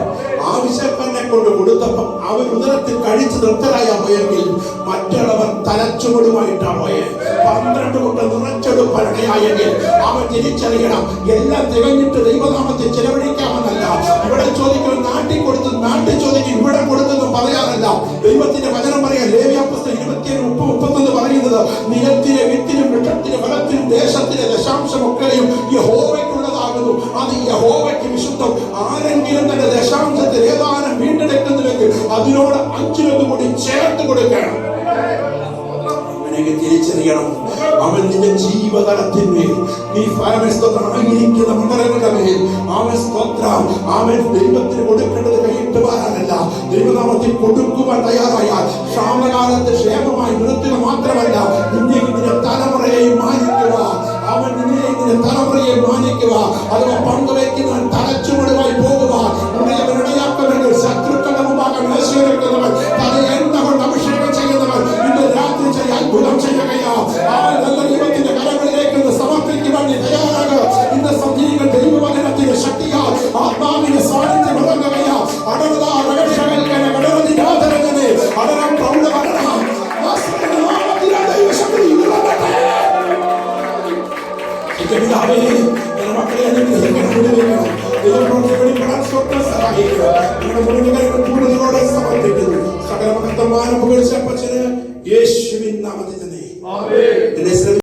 ആവശ്യക്കാരനെ കൊണ്ട് കൊടുത്തപ്പം അവർ ഉദരത്തിൽ കഴിച്ച് തൃപ്തരായ പോയെങ്കിൽ മറ്റുള്ളവർ തലച്ചുവടുമായിട്ടാ പോയെ. 12 കൂട്ടം നിറച്ചെടുപ്പാനിടയായെങ്കിൽ അവൻ തിരിച്ചറിയണം, എല്ലാം തികഞ്ഞിട്ട് ദൈവനാമത്തിൽ ചെലവഴിക്കാമെന്നല്ല. ഇവിടെ ചോദിക്കും നാട്ടിൽ കൊടുത്തു, നാട്ടിൽ ചോദിക്കും ഇവിടെ കൊടുത്തെന്ന് പറയാനല്ല. ദൈവത്തിന്റെ വചനം പറയാൻ ലേവ്യ പുസ്തകം 27:30-31 പറയുന്നത്, നിലത്തിലെ വിത്തിനും വൃക്ഷത്തിനും ഫലത്തിനും ദേശത്തിലെ ദശാംശമൊക്കെയും യഹോവയ്ക്കുള്ളതാകുന്നു, അത് യഹോവയ്ക്ക് വിശുദ്ധം. ആരെങ്കിലും തന്റെ ദശാംശത്തിൽ ഏതാനും വീണ്ടെടുക്കുന്നുവെങ്കിൽ അതിനോട് 5 കൂടി ചേർത്ത് കൊടുക്കണം. തിരിച്ചറിയണം, അവൻ നിന്റെ ജീവതലത്തിന്മേൽ നീ ആയിരിക്കുന്ന മണ്ഡലങ്ങളുടെ മേൽ അവൻ സ്തോത്രം. അവൻ ദൈവത്തിന് കൊടുക്കേണ്ടത് കൈയിട്ട് വരാനല്ല, ദൈവനാമ തയ്യാറായാൽ ക്ഷാമകാലത്ത് ക്ഷേമമായി നിർത്തുക മാത്രമല്ല, നിന്നെ ഇതിന്റെ തലമുറയെയും മാനിക്കുക. അവൻ നിന്നെ ഇതിന്റെ തലമുറയെ മാനിക്കുക. അഥവാ പങ്കുവയ്ക്കുന്നവൻ തലച്ചുമടുമായി പോകുക. ഇടയാക്കവர்கள் ശത്രുക്കളുടെ മുമ്പാകെ മേശയൊരുക്കുന്നവൻ, തല എണ്ണ കൊണ്ട് അഭിഷേകം ചെയ്യുന്നവൻ ഇന്ന് രാത്രി ചെയ്യ അത്ഭുതം ചെയ്യുകയാ. ആ നല്ല ദൈവത്തിന്റെ കരങ്ങളിലേക്ക് സമർപ്പിക്കുവാൻ നീ തയ്യാറാകുക. ഇന്ന് സന്ധികൾ ദൈവവചനത്തിന്റെ ശക്തിയാൽ ആത്മാവിന്റെ സാന്നിധ്യം ഇറങ്ങുകയാ. അടർന്ന രക്ഷകൽക്കന കടറതിനാഥരങ്ങനെ അടരം പ്രൗഢമരണ ദൈവശക്തി ഇറങ്ങട്ടെ. പിതാവേ, മക്കളെ അനുഗ്രഹിക്കണം, വിടുവിക്കണം. ദൈവപ്രവൃത്തികളിൽ സ്വപ്നം സഹായിക്കുക. നിങ്ങളുടെ മുഴുവൻ കൂടുതലോടെ സമർപ്പിക്കുന്നു. സകല മഹത്വമായ പുകഴ്ച അപ്പച്ചന് യേശുവിൻ നാമത്തിൽ തന്നെ.